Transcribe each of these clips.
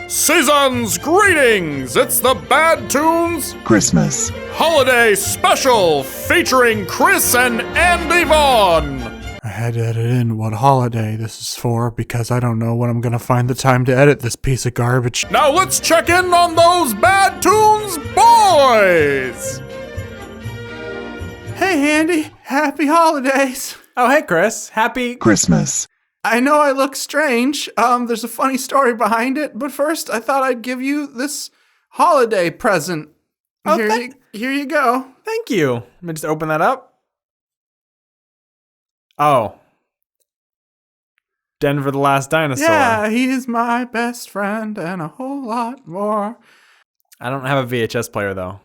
Season's greetings! It's the Bad Toons Christmas Holiday Special featuring Chris and Andy Vaughn. I had to edit in what holiday this is for because I don't know when I'm gonna find the time to edit this piece of garbage. Now let's check in on those Bad Toons boys! Hey Andy, happy holidays! Oh, hey, Chris. Happy Christmas I know I look strange. There's a funny story behind it, but first I thought I'd give you this holiday present. Oh, Here you go. Thank you. Let me just open that up. Oh. Denver the Last Dinosaur. Yeah, he's my best friend and a whole lot more. I don't have a VHS player, though.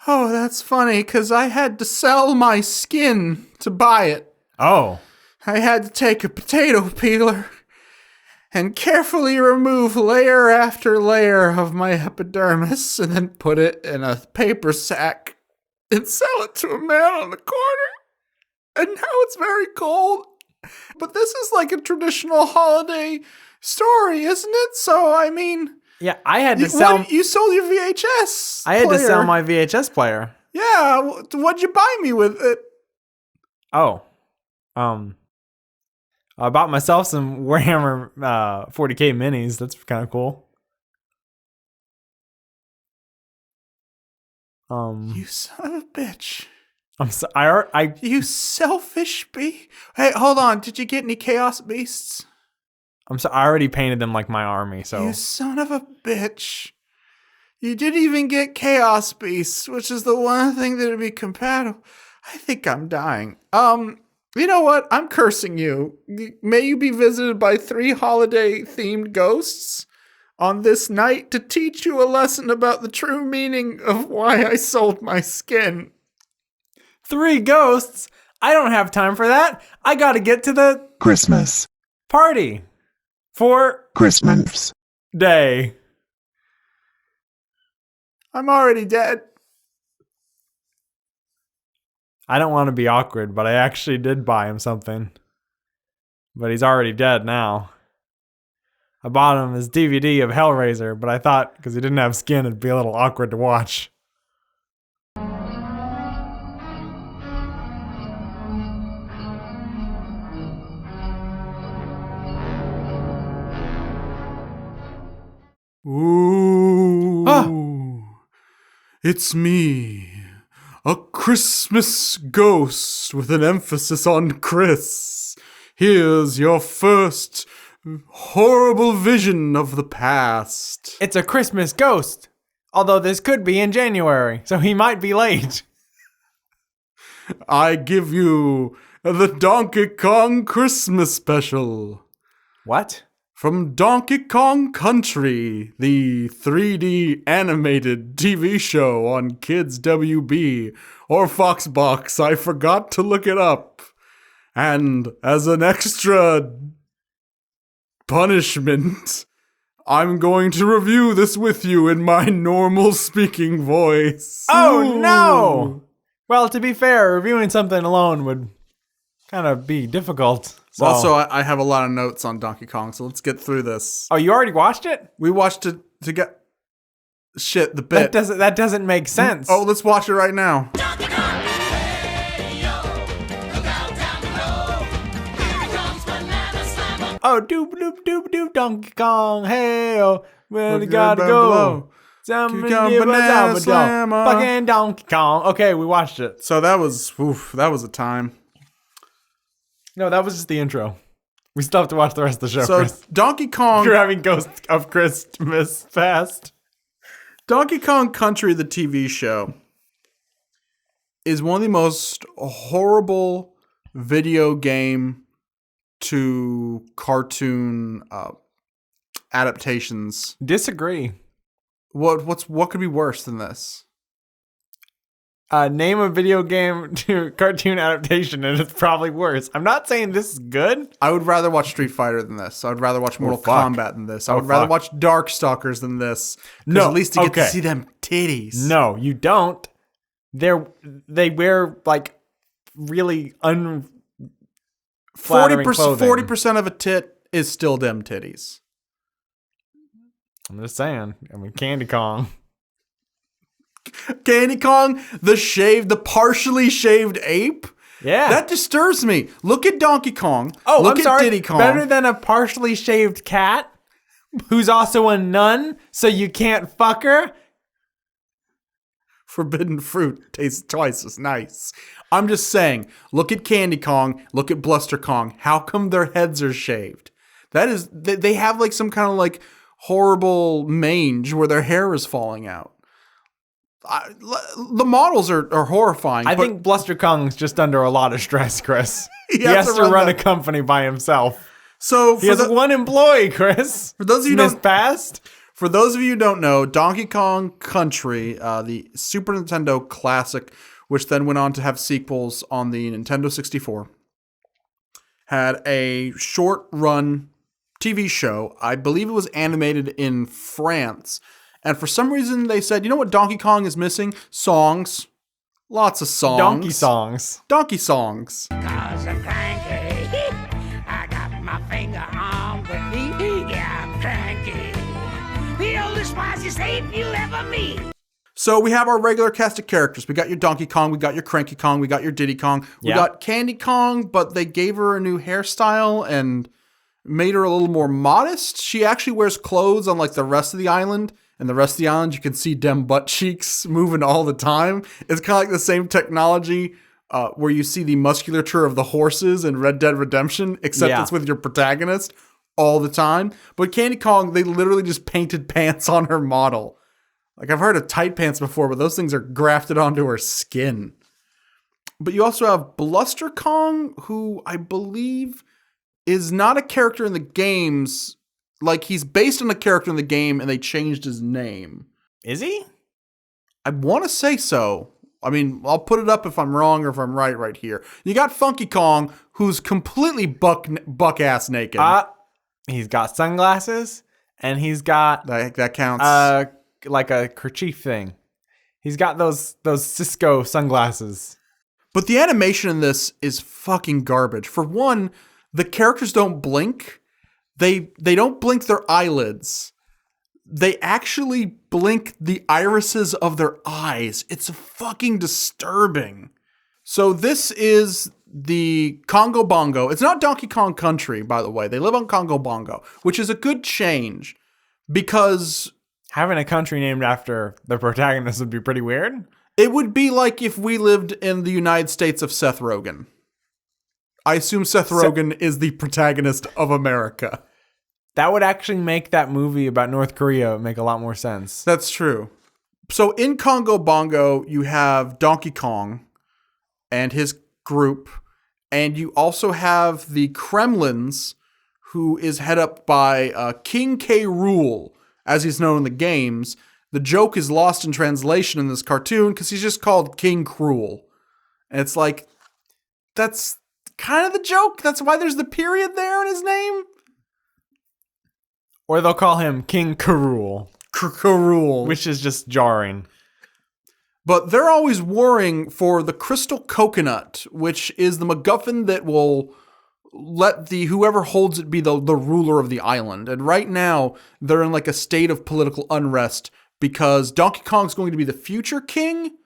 Oh, that's funny, because I had to sell my skin to buy it. Oh. I had to take a potato peeler and carefully remove layer after layer of my epidermis and then put it in a paper sack and sell it to a man on the corner. And now it's very cold. But this is like a traditional holiday story, isn't it? So, I mean... Yeah, I had to sell... You sold your VHS I had player. to sell my VHS player. Yeah, what'd you buy me with it? Oh. I bought myself some Warhammer 40K minis. That's kind of cool. You son of a bitch. I'm so, I You selfish bee. Hey, hold on. Did you get any Chaos Beasts? I already painted them like my army, so... You son of a bitch. You didn't even get Chaos Beasts, which is the one thing that would be compatible. I think I'm dying. You know what? I'm cursing you. May you be visited by 3 holiday-themed ghosts on this night to teach you a lesson about the true meaning of why I sold my skin. 3 ghosts? I don't have time for that. I gotta get to the Christmas party for Christmas day. I'm already dead. I don't want to be awkward, but I actually did buy him something. But he's already dead now. I bought him his DVD of Hellraiser, but I thought because he didn't have skin, it'd be a little awkward to watch. Ooh. Ah. It's me. A Christmas ghost with an emphasis on Chris. Here's your first horrible vision of the past. It's a Christmas ghost. Although this could be in January, so he might be late. I give you the Donkey Kong Christmas special. What? From Donkey Kong Country, the 3D animated TV show on Kids WB or Foxbox, I forgot to look it up. And as an extra punishment, I'm going to review this with you in my normal speaking voice. Oh Ooh. no! Well, to be fair, reviewing something alone would kind of be difficult. So. Also, I have a lot of notes on Donkey Kong, so let's get through this. Oh, you already watched it? We watched it to get... Shit, the bit. That doesn't make sense. Oh, let's watch it right now. Oh, doop doop doop doop Donkey Kong, hey oh, where you gotta down go? below. Somebody Cucumber give us banana a slammer. fucking Donkey Kong. Okay, we watched it. So that was a time. No, that was just the intro. We still have to watch the rest of the show, So Chris. Donkey Kong, You're having Ghost of Christmas fast. Donkey Kong Country, the TV show, is one of the most horrible video game to cartoon adaptations. Disagree. What could be worse than this? Name a video game to cartoon adaptation, and it's probably worse. I'm not saying this is good. I would rather watch Street Fighter than this. I would rather watch Mortal fuck. Kombat than this. I would rather watch Darkstalkers than this. No, at least you get to okay. see them titties. No, you don't. They wear like really unflattering clothing. 40% of a tit is still them titties. I'm just saying. I mean, Candy Kong. Candy Kong, the partially shaved ape? Yeah. That disturbs me. Look at Donkey Kong. Oh, Look I'm sorry. Diddy Kong. Better than a partially shaved cat who's also a nun, so you can't fuck her? Forbidden fruit tastes twice as nice. I'm just saying, look at Candy Kong, look at Bluster Kong. How come their heads are shaved? That is, they have like some kind of like horrible mange where their hair is falling out. The models are horrifying. I think Bluster Kong's just under a lot of stress, Chris. He has has to to run run a company by himself. so. He has one employee, Chris. For those of you Miss don't, Past. for those of you who don't know, Donkey Kong Country, the Super Nintendo classic, which then went on to have sequels on the Nintendo 64, had a short-run TV show. I believe it was animated in France. And for some reason, they said, you know what Donkey Kong is missing? Songs. Lots of songs. Donkey songs. Donkey songs. 'Cause I'm cranky. I got my finger on the key. Yeah, I'm cranky. The oldest, spiciest ape you'll ever meet. So we have our regular cast of characters. We got your Donkey Kong, we got your Cranky Kong, we got your Diddy Kong. We Yeah. got Candy Kong, but they gave her a new hairstyle and made her a little more modest. She actually wears clothes on like the rest of the island. And the rest of the island, you can see dem butt cheeks moving all the time. It's kind of like the same technology where you see the musculature of the horses in Red Dead Redemption, except Yeah. it's with your protagonist all the time. But Candy Kong, they literally just painted pants on her model. Like, I've heard of tight pants before, but those things are grafted onto her skin. But you also have Bluster Kong, who I believe is not a character in the games. Like, he's based on a character in the game, and they changed his name. Is he? I want to say so. I mean, I'll put it up if I'm wrong or if I'm right here. You got Funky Kong, who's completely buck-ass naked. He's got sunglasses, and he's got That counts. like a kerchief thing. He's got those Cisco sunglasses. But the animation in this is fucking garbage. For one, the characters don't blink. They don't blink their eyelids. They actually blink the irises of their eyes. It's fucking disturbing. So this is the Congo Bongo. It's not Donkey Kong Country, by the way. They live on Congo Bongo, which is a good change because Having a country named after the protagonist would be pretty weird. it would be like if we lived in the United States of Seth Rogen. I assume Seth Rogen is the protagonist of America. That would actually make that movie about North Korea make a lot more sense. That's true. So in Congo Bongo, you have Donkey Kong and his group, and you also have the Kremlins, who is head up by King K. Rool, as he's known in the games. The joke is lost in translation in this cartoon because he's just called King Cruel. And it's like, that's kind of the joke. That's why there's the period there in his name. Or they'll call him King Karul, Cruel. which is just jarring. But they're always warring for the crystal coconut, which is the MacGuffin that will let whoever holds it be the ruler of the island. And right now, they're in like a state of political unrest because Donkey Kong's going to be the future king,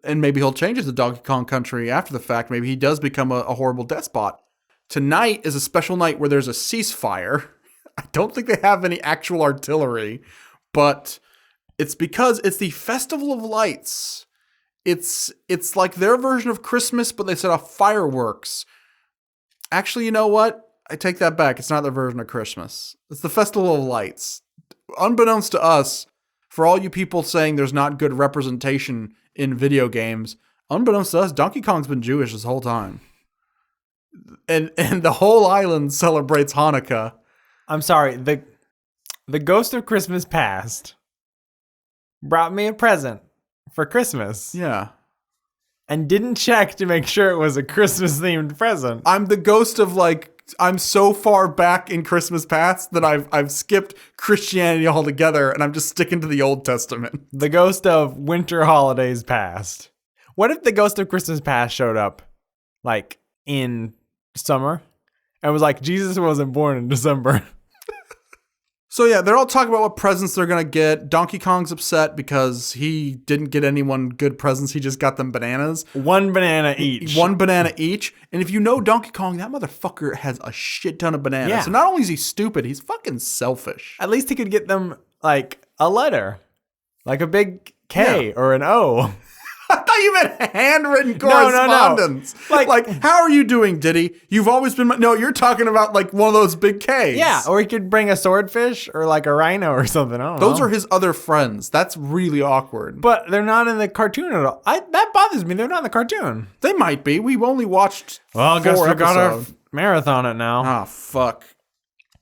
and maybe he'll change it to Donkey Kong Country after the fact. Maybe he does become a horrible despot. Tonight is a special night where there's a ceasefire. I don't think they have any actual artillery, but it's because it's the Festival of Lights. It's like their version of Christmas, but they set off fireworks. Actually, you know what? I take that back. It's not their version of Christmas. It's the Festival of Lights. Unbeknownst to us, for all you people saying there's not good representation in video games, unbeknownst to us, Donkey Kong's been Jewish this whole time. And the whole island celebrates Hanukkah. I'm sorry, the Ghost of Christmas Past brought me a present for Christmas. Yeah. And didn't check to make sure it was a Christmas themed present. I'm the ghost of I'm so far back in Christmas past that I've skipped Christianity altogether and I'm just sticking to the Old Testament. The ghost of winter holidays past. What if the Ghost of Christmas Past showed up like in summer and was like, Jesus wasn't born in December? So yeah, they're all talking about what presents they're gonna get. Donkey Kong's upset because he didn't get anyone good presents. He just got them bananas. One banana each. One banana each. And if you know Donkey Kong, that motherfucker has a shit ton of bananas. Yeah. So not only is he stupid, he's fucking selfish. At least he could get them like a letter. Like a big K or an O. I thought you meant handwritten No. correspondence. Like, how are you doing, Diddy? You've always been... No, you're talking about like one of those big Ks. Yeah, or he could bring a swordfish or like a rhino or something. I don't know. Those are his other friends. That's really awkward. But they're not in the cartoon at all. That bothers me. They're not in the cartoon. They might be. We've only watched Well, I guess 4 we got our episodes. marathon it now. Ah, fuck.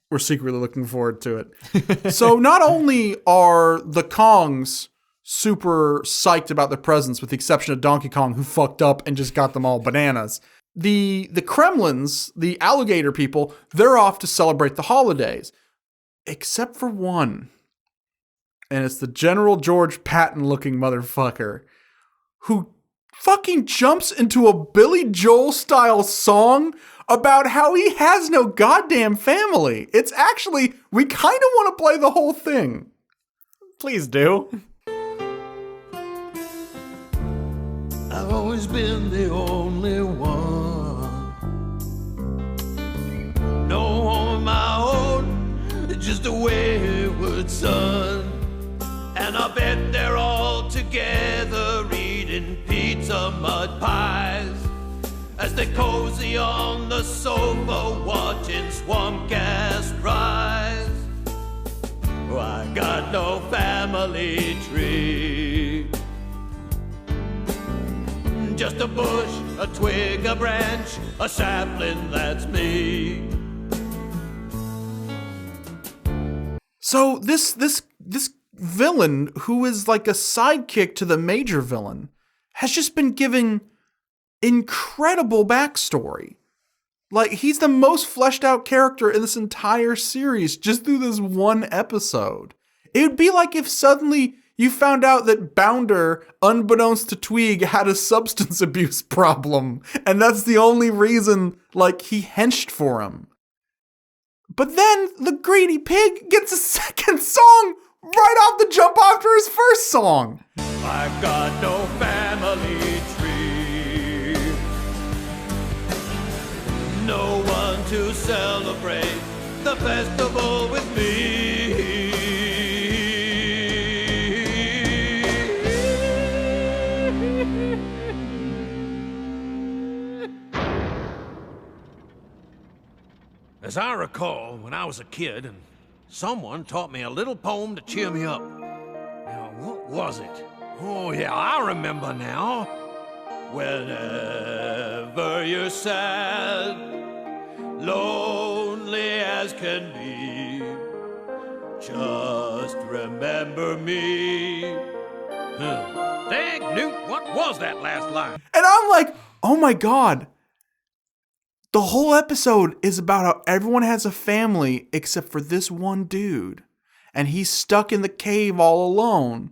We're secretly looking forward to it. So not only are the Kongs super psyched about their presents, with the exception of Donkey Kong, who fucked up and just got them all bananas. The Kremlins, the alligator people, they're off to celebrate the holidays. Except for one. And it's the General George Patton looking motherfucker who fucking jumps into a Billy Joel style song about how he has no goddamn family. It's actually, we kind of want to play the whole thing. Please do. I've always been the only one. No home of my own, just a wayward son. And I bet they're all together eating pizza mud pies as they cozy on the sofa watching swamp gas rise. Oh, I got no family tree. Just a bush, a twig, a branch, a sapling, that's me. So this villain, who is like a sidekick to the major villain, has just been given incredible backstory. Like, he's the most fleshed out character in this entire series just through this one episode. It would be like if suddenly you found out that Bounder, unbeknownst to Tweeg, had a substance abuse problem, and that's the only reason, like, he henched for him. But then the greedy pig gets a second song right off the jump after his first song. I've got no family tree. No one to celebrate the festival with me. As I recall, when I was a kid, and someone taught me a little poem to cheer me up. Now, what was it? Oh, yeah, I remember now. Whenever you're sad, lonely as can be, just remember me. Dang, Newt, what was that last line? And I'm like, oh my God. The whole episode is about how everyone has a family except for this one dude. And he's stuck in the cave all alone.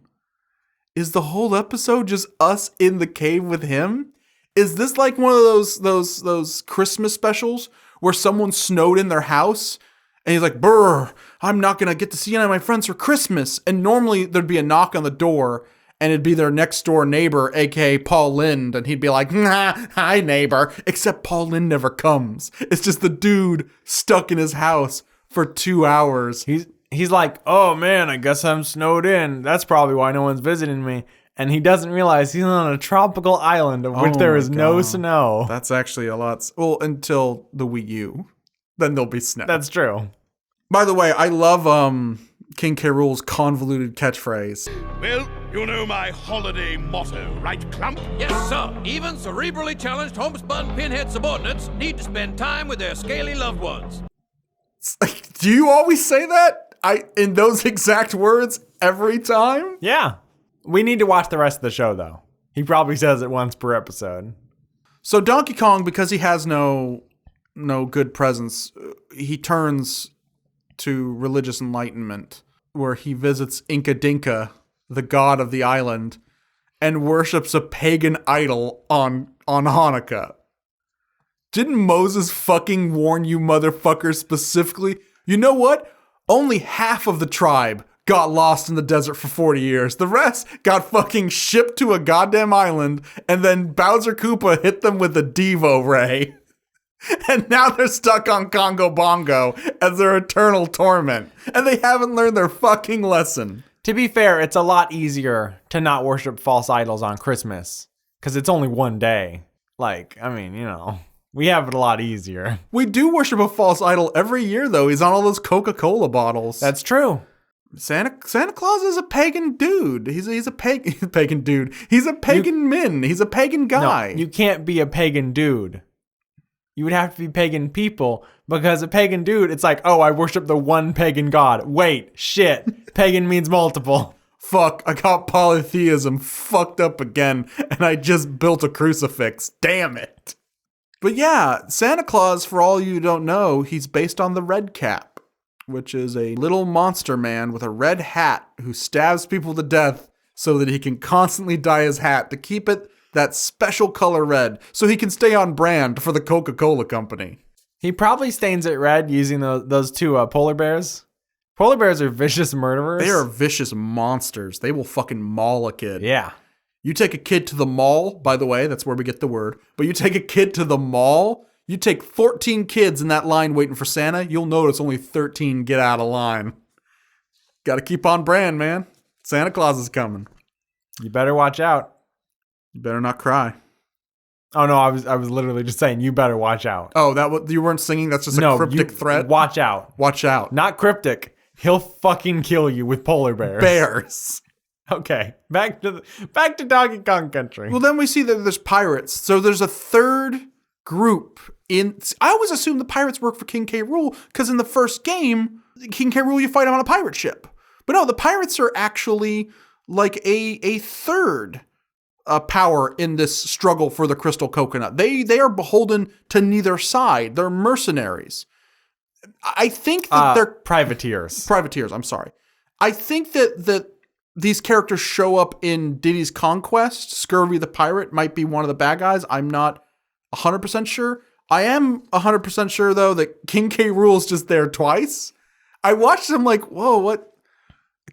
Is the whole episode just us in the cave with him? Is this like one of those Christmas specials where someone snowed in their house and he's like, brr, I'm not going to get to see any of my friends for Christmas. And normally there'd be a knock on the door and it'd be their next door neighbor, aka Paul Lynde, and he'd be like, nah, hi neighbor. Except Paul Lynde never comes. It's just the dude stuck in his house for 2 hours. He's like, oh man, I guess I'm snowed in. That's probably why no one's visiting me. And he doesn't realize he's on a tropical island of which there is no snow. That's actually a lot. Well, until the Wii U. Then there'll be snow. That's true. By the way, I love King K. Rool's convoluted catchphrase. Well, you know my holiday motto, right, Clump? Yes, sir. Even cerebrally challenged homespun pinhead subordinates need to spend time with their scaly loved ones. Do you always say that? In those exact words every time? Yeah. We need to watch the rest of the show, though. He probably says it once per episode. So Donkey Kong, because he has no good presence, he turns to religious enlightenment, where he visits Inca Dinka, the god of the island, and worships a pagan idol on Hanukkah. Didn't Moses fucking warn you motherfuckers specifically? You know what? only half of the tribe got lost in the desert for 40 years. The rest got fucking shipped to a goddamn island, and then Bowser Koopa hit them with a Devo ray. And now they're stuck on Congo Bongo as their eternal torment. And they haven't learned their fucking lesson. To be fair, it's a lot easier to not worship false idols on Christmas. Because it's only one day. Like, I mean, you know, we have it a lot easier. We do worship a false idol every year, though. He's on all those Coca-Cola bottles. That's true. Santa Claus is a pagan dude. He's a pagan dude. He's a pagan min. He's a pagan guy. No, you can't be a pagan dude. You would have to be pagan people, because a pagan dude, it's like, oh, I worship the one pagan god. Wait, shit. Pagan means multiple. Fuck, I got polytheism fucked up again, and I just built a crucifix. Damn it. But yeah, Santa Claus, for all you don't know, he's based on the Red Cap, which is a little monster man with a red hat who stabs people to death so that he can constantly dye his hat to keep it that special color red, so he can stay on brand for the Coca-Cola company. He probably stains it red using those two polar bears. Polar bears are vicious murderers. They are vicious monsters. They will fucking maul a kid. Yeah. You take a kid to the mall, by the way, that's where we get the word, but you take a kid to the mall, you take 14 kids in that line waiting for Santa, you'll notice only 13 get out of line. Gotta keep on brand, man. Santa Claus is coming. You better watch out. You better not cry. Oh no, I was literally just saying you better watch out. Oh, you weren't singing? That's just a cryptic threat? Watch out. Watch out. Not cryptic. He'll fucking kill you with polar bears. Bears. Okay, back to Donkey Kong Country. Well, then we see that there's pirates. So there's a third group I always assumed the pirates work for King K. Rool, because in the first game, King K. Rool, you fight him on a pirate ship. But no, the pirates are actually like a third power in this struggle for the crystal coconut. They are beholden to neither side. They're mercenaries. I think that they're privateers. Privateers, I'm sorry. I think that these characters show up in Diddy's Conquest. Scurvy the pirate might be one of the bad guys. I'm not 100% sure. I am 100% sure, though, that King K. Rool's just there twice. I watched him like, whoa, what?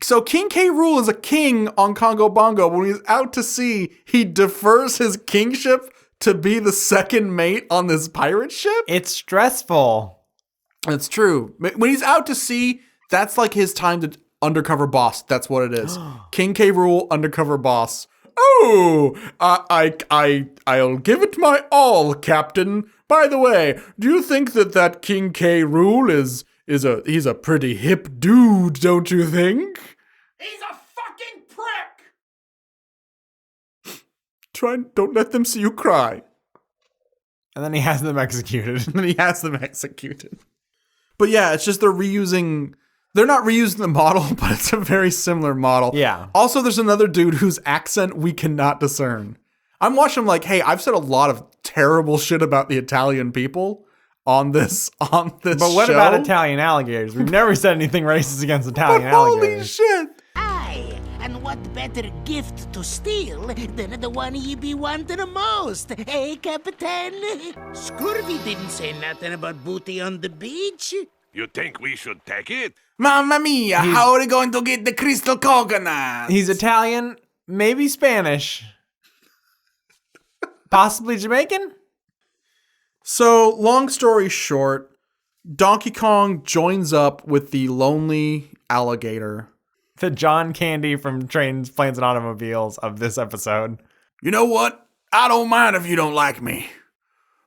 So King K. Rool is a king on Congo Bongo. When he's out to sea, he defers his kingship to be the second mate on this pirate ship? It's stressful. It's true. When he's out to sea, that's like his time to undercover boss. That's what it is. King K. Rool, undercover boss. Oh, I'll give it my all, Captain. By the way, do you think that King K. Rool he's a pretty hip dude, don't you think? He's a fucking prick! Don't let them see you cry. And then he has them executed. But yeah, it's just they're not reusing the model, but it's a very similar model. Yeah. Also, there's another dude whose accent we cannot discern. I'm watching him like, hey, I've said a lot of terrible shit about the Italian people on this But what show. about Italian alligators? We've never said anything racist against Italian But holy alligators. shit. Aye, and what better gift to steal than the one ye be wanting the most, eh, Capitan? Scurvy didn't say nothing about booty on the beach. You think we should take it? Mamma mia, how are we going to get the crystal coconut? He's Italian, maybe Spanish. Possibly Jamaican? So, long story short, Donkey Kong joins up with the lonely alligator. The John Candy from Trains, Planes, and Automobiles of this episode. You know what? I don't mind if you don't like me.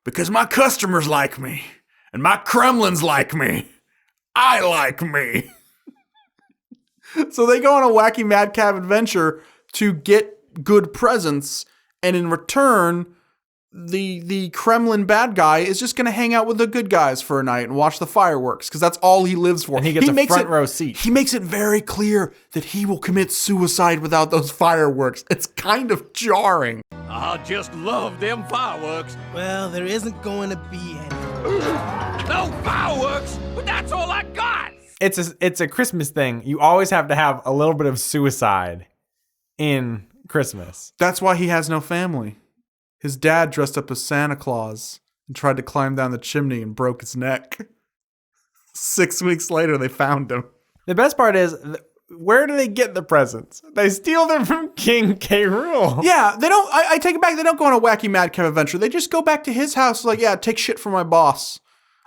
Because my customers like me. And my Kremlins like me. I like me. So they go on a wacky madcap adventure to get good presents. And in return, the Kremlin bad guy is just going to hang out with the good guys for a night and watch the fireworks, because that's all he lives for. And he gets a front row seat. He makes it very clear that he will commit suicide without those fireworks. It's kind of jarring. I just love them fireworks. Well, there isn't going to be any. No fireworks, but that's all I got. It's a Christmas thing. You always have to have a little bit of suicide in Christmas. That's why he has no family. His dad dressed up as Santa Claus and tried to climb down the chimney and broke his neck. 6 weeks later, they found him. The best part is, where do they get the presents? They steal them from King K. Rool. Yeah, they don't. I take it back. They don't go on a wacky madcap adventure. They just go back to his house. Like, yeah, take shit from my boss.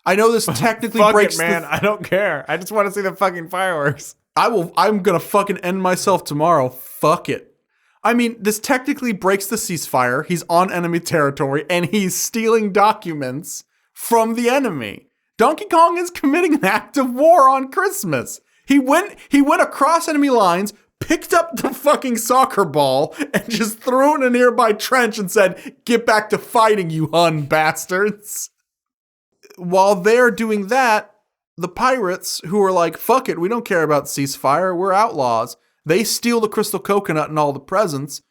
I know this technically Fuck breaks. it, man. I don't care. I just want to see the fucking fireworks. I'm gonna fucking end myself tomorrow. Fuck it. I mean, this technically breaks the ceasefire. He's on enemy territory and he's stealing documents from the enemy. Donkey Kong is committing an act of war on Christmas. He went across enemy lines, picked up the fucking soccer ball, and just threw it in a nearby trench and said, "Get back to fighting, you Hun bastards." While they're doing that, the pirates, who are like, fuck it, we don't care about ceasefire, we're outlaws. They steal the crystal coconut and all the presents,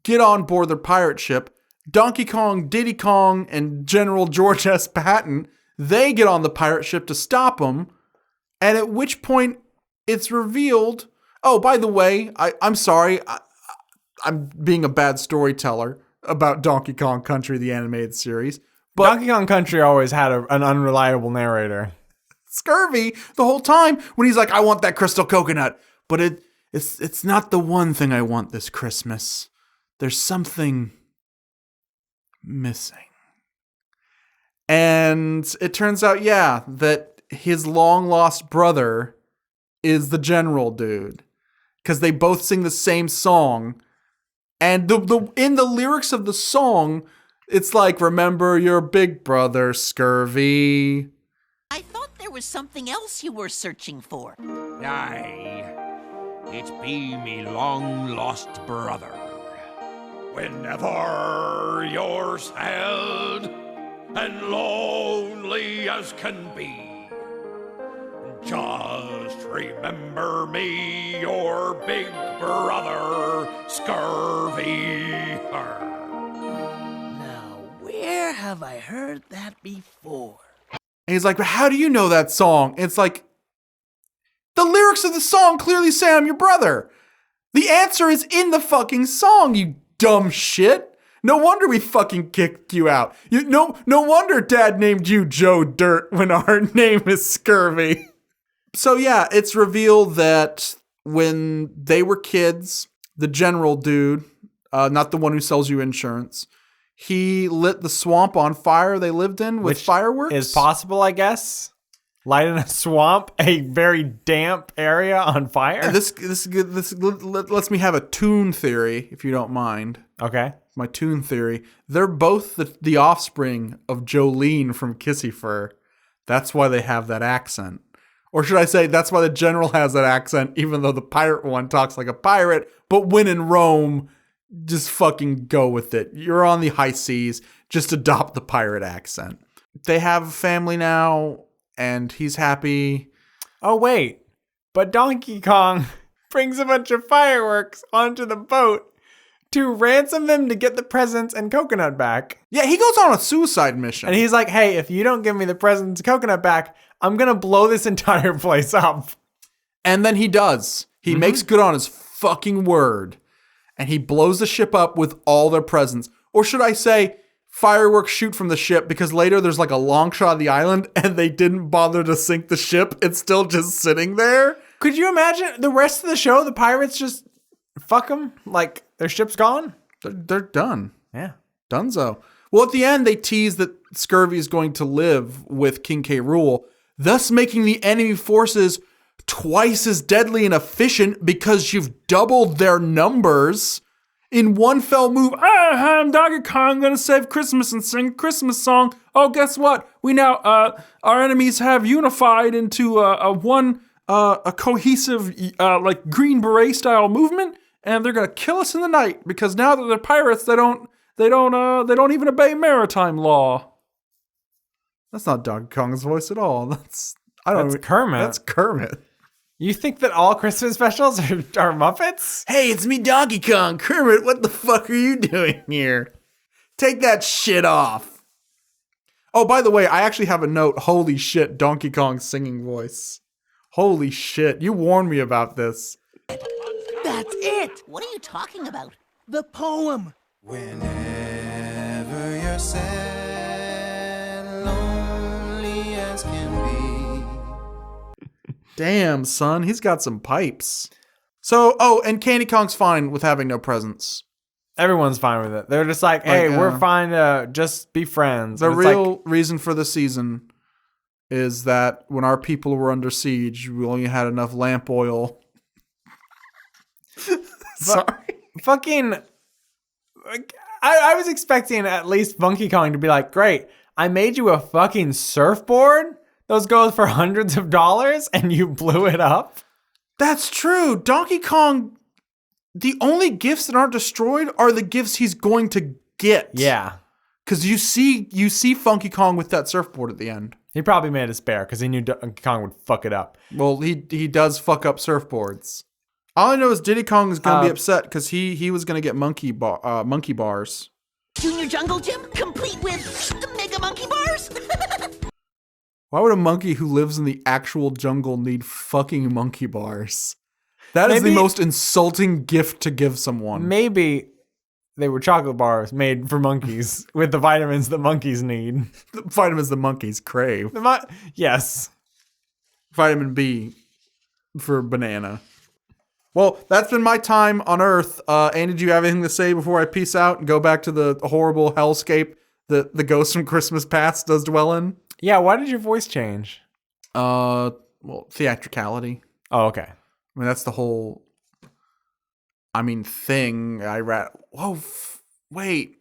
get on board their pirate ship. Donkey Kong, Diddy Kong, and General George S. Patton, they get on the pirate ship to stop them. And at which point it's revealed, oh, by the way, I'm sorry, I'm being a bad storyteller about Donkey Kong Country, the animated series. But Donkey Kong Country always had an unreliable narrator. Scurvy the whole time when he's like, I want that crystal coconut, but it's not the one thing I want this Christmas. There's something missing. And it turns out, yeah, that his long lost brother is the general dude, because they both sing the same song. And in the lyrics of the song, it's like, remember your big brother, Scurvy. I thought there was something else you were searching for. Aye, it be me long lost brother. Whenever you're sad and lonely as can be, just remember me, your big brother, Scurvy. Now, where have I heard that before? And he's like, but how do you know that song? And it's like, the lyrics of the song clearly say I'm your brother. The answer is in the fucking song, you dumb shit. No wonder we fucking kicked you out. No wonder Dad named you Joe Dirt when our name is Scurvy. So yeah, it's revealed that when they were kids, the general dude, not the one who sells you insurance, he lit the swamp on fire they lived in with fireworks. Is possible, I guess. Lighting a swamp, a very damp area, on fire. And this lets me have a Toon theory, if you don't mind. Okay. My Toon theory. They're both the offspring of Jolene from Kissy Fur. That's why they have that accent. Or should I say, that's why the general has that accent, even though the pirate one talks like a pirate. But when in Rome, just fucking go with it. You're on the high seas, just adopt the pirate accent. They have a family now, and he's happy. Oh, wait. But Donkey Kong brings a bunch of fireworks onto the boat to ransom them to get the presents and coconut back. Yeah, he goes on a suicide mission. And he's like, hey, if you don't give me the presents and coconut back, I'm going to blow this entire place up. And then he does. He makes good on his fucking word. And he blows the ship up with all their presents. Or should I say, fireworks shoot from the ship, because later there's like a long shot of the island and they didn't bother to sink the ship. It's still just sitting there. Could you imagine the rest of the show? The pirates just fuck them? Like their ship's gone? They're done. Yeah. Dunzo. Well, at the end, they tease that Scurvy is going to live with King K. Rool, thus making the enemy forces twice as deadly and efficient because you've doubled their numbers. In one fell move, I'm Donkey Kong, I'm gonna save Christmas and sing a Christmas song. Oh, guess what? We now, our enemies have unified into a cohesive, like Green Beret style movement, and they're gonna kill us in the night because now that they're pirates, they don't even obey maritime law. That's not Donkey Kong's voice at all. That's Kermit. That's Kermit. You think that all Christmas specials are Muppets? Hey, it's me, Donkey Kong. Kermit, what the fuck are you doing here? Take that shit off. Oh, by the way, I actually have a note. Holy shit, Donkey Kong's singing voice. Holy shit, you warned me about this. That's it! What are you talking about? The poem. Whenever you're sad, lonely as can be. Damn, son, he's got some pipes. So, and Candy Kong's fine with having no presents. Everyone's fine with it. They're just like, hey, we're fine to just be friends. The real reason for the season is that when our people were under siege, we only had enough lamp oil. Sorry. Fucking... I was expecting at least Funky Kong to be like, great, I made you a fucking surfboard? Those go for hundreds of dollars and you blew it up? That's true. Donkey Kong, the only gifts that aren't destroyed are the gifts he's going to get. Yeah. Because you see Funky Kong with that surfboard at the end. He probably made a spare because he knew Donkey Kong would fuck it up. Well, he does fuck up surfboards. All I know is Diddy Kong is going to be upset because he was going to get monkey bars. Junior Jungle Gym, complete with Mega Monkey Bars? Why would a monkey who lives in the actual jungle need fucking monkey bars? That is the most insulting gift to give someone. Maybe they were chocolate bars made for monkeys with the vitamins that monkeys need. The vitamins the monkeys crave. Yes. Vitamin B for banana. Well, that's been my time on Earth. Andy, do you have anything to say before I peace out and go back to the horrible hellscape that the Ghost from Christmas Past does dwell in? Yeah, why did your voice change? Well, theatricality. Oh, okay. I mean, that's the whole, thing I read. Whoa, wait.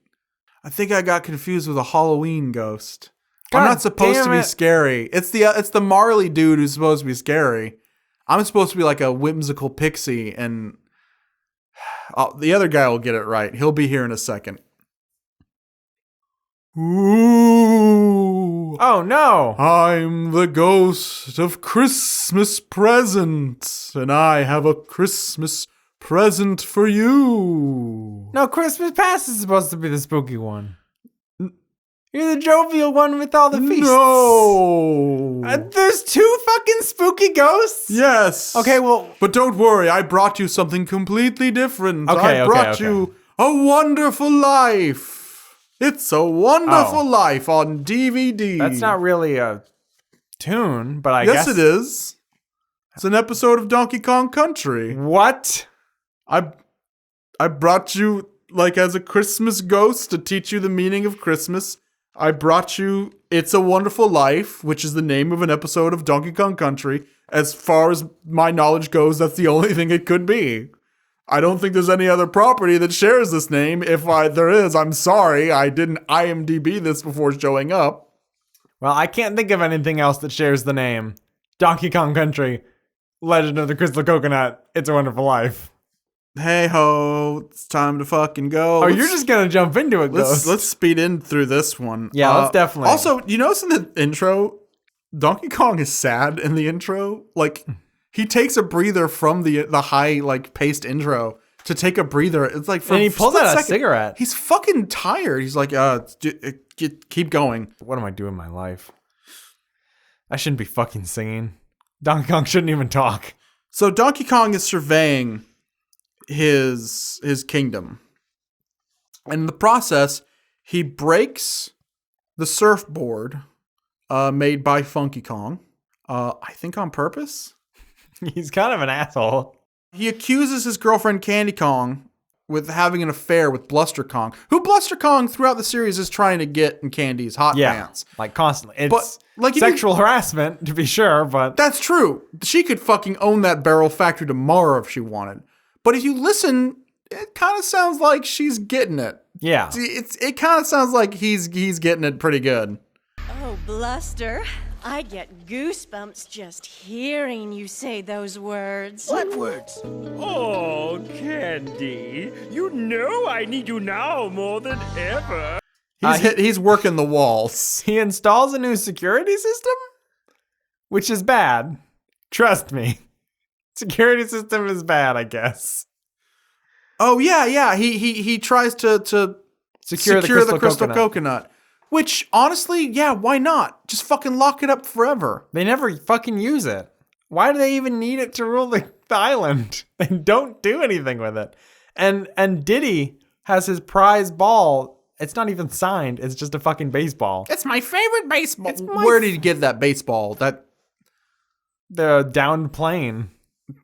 I think I got confused with a Halloween ghost. I'm not supposed to be scary. It's the Marley dude who's supposed to be scary. I'm supposed to be like a whimsical pixie, and the other guy will get it right. He'll be here in a second. Ooh. Oh, no. I'm the ghost of Christmas present, and I have a Christmas present for you. No, Christmas Past is supposed to be the spooky one. You're the jovial one with all the feasts. No. There's two fucking spooky ghosts? Yes. Okay, well... But don't worry, I brought you something completely different. Okay, I brought you A Wonderful Life. It's a Wonderful Life on DVD. That's not really a tune, but I guess... Yes, it is. It's an episode of Donkey Kong Country. What? I brought you, as a Christmas ghost to teach you the meaning of Christmas. I brought you It's a Wonderful Life, which is the name of an episode of Donkey Kong Country. As far as my knowledge goes, that's the only thing it could be. I don't think there's any other property that shares this name. If there is, I'm sorry. I didn't IMDb this before showing up. Well, I can't think of anything else that shares the name. Donkey Kong Country, Legend of the Crystal Coconut, It's a Wonderful Life. Hey ho, it's time to fucking go. You're just gonna jump into it, Ghost. Let's speed in through this one. Yeah, let's definitely. Also, you notice in the intro, Donkey Kong is sad in the intro. He takes a breather from the high paced intro to take a breather. It's like and he pulls out a cigarette. He's fucking tired. He's like, keep going. What am I doing in my life? I shouldn't be fucking singing. Donkey Kong shouldn't even talk. So Donkey Kong is surveying his kingdom, and in the process, he breaks the surfboard made by Funky Kong. I think on purpose. He's kind of an asshole. He accuses his girlfriend Candy Kong with having an affair with Bluster Kong, who Bluster Kong throughout the series is trying to get in Candy's hot pants. Constantly. It's sexual harassment, to be sure, but... That's true. She could fucking own that barrel factory tomorrow if she wanted. But if you listen, it kind of sounds like she's getting it. Yeah. It kind of sounds like he's getting it pretty good. Oh, Bluster. I get goosebumps just hearing you say those words. What words? Oh, Candy, you know I need you now more than ever. He's working the walls. He installs a new security system, which is bad. Trust me. Security system is bad, I guess. Oh, yeah. He tries to secure the crystal coconut. Which, honestly, yeah, why not? Just fucking lock it up forever. They never fucking use it. Why do they even need it to rule the island? They don't do anything with it. And Diddy has his prize ball. It's not even signed. It's just a fucking baseball. It's my favorite baseball. Where did he get that baseball? the downed plane.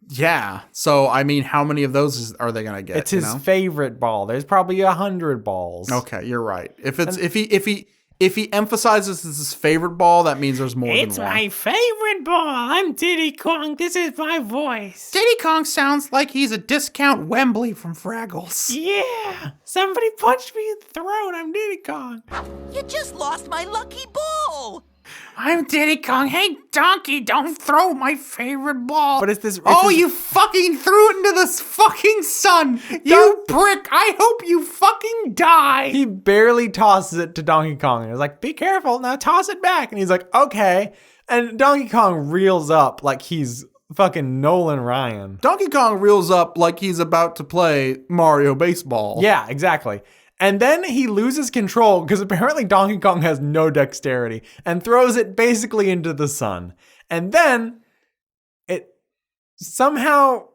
Yeah. So, I mean, how many of those are they going to get? It's his favorite ball. There's probably 100 balls. Okay, you're right. If he emphasizes it's his favorite ball, that means there's more than one. It's my favorite ball. I'm Diddy Kong. This is my voice. Diddy Kong sounds like he's a discount Wembley from Fraggles. Yeah. Somebody punched me in the throat. I'm Diddy Kong. You just lost my lucky ball. I'm Diddy Kong. Hey, Donkey, don't throw my favorite ball. But it's this. You fucking threw it into the fucking sun. You prick. I hope you fucking die. He barely tosses it to Donkey Kong. He's like, be careful. Now toss it back. And he's like, okay. And Donkey Kong reels up like he's fucking Nolan Ryan. Donkey Kong reels up like he's about to play Mario Baseball. Yeah, exactly. And then he loses control because apparently Donkey Kong has no dexterity and throws it basically into the sun. And then it somehow,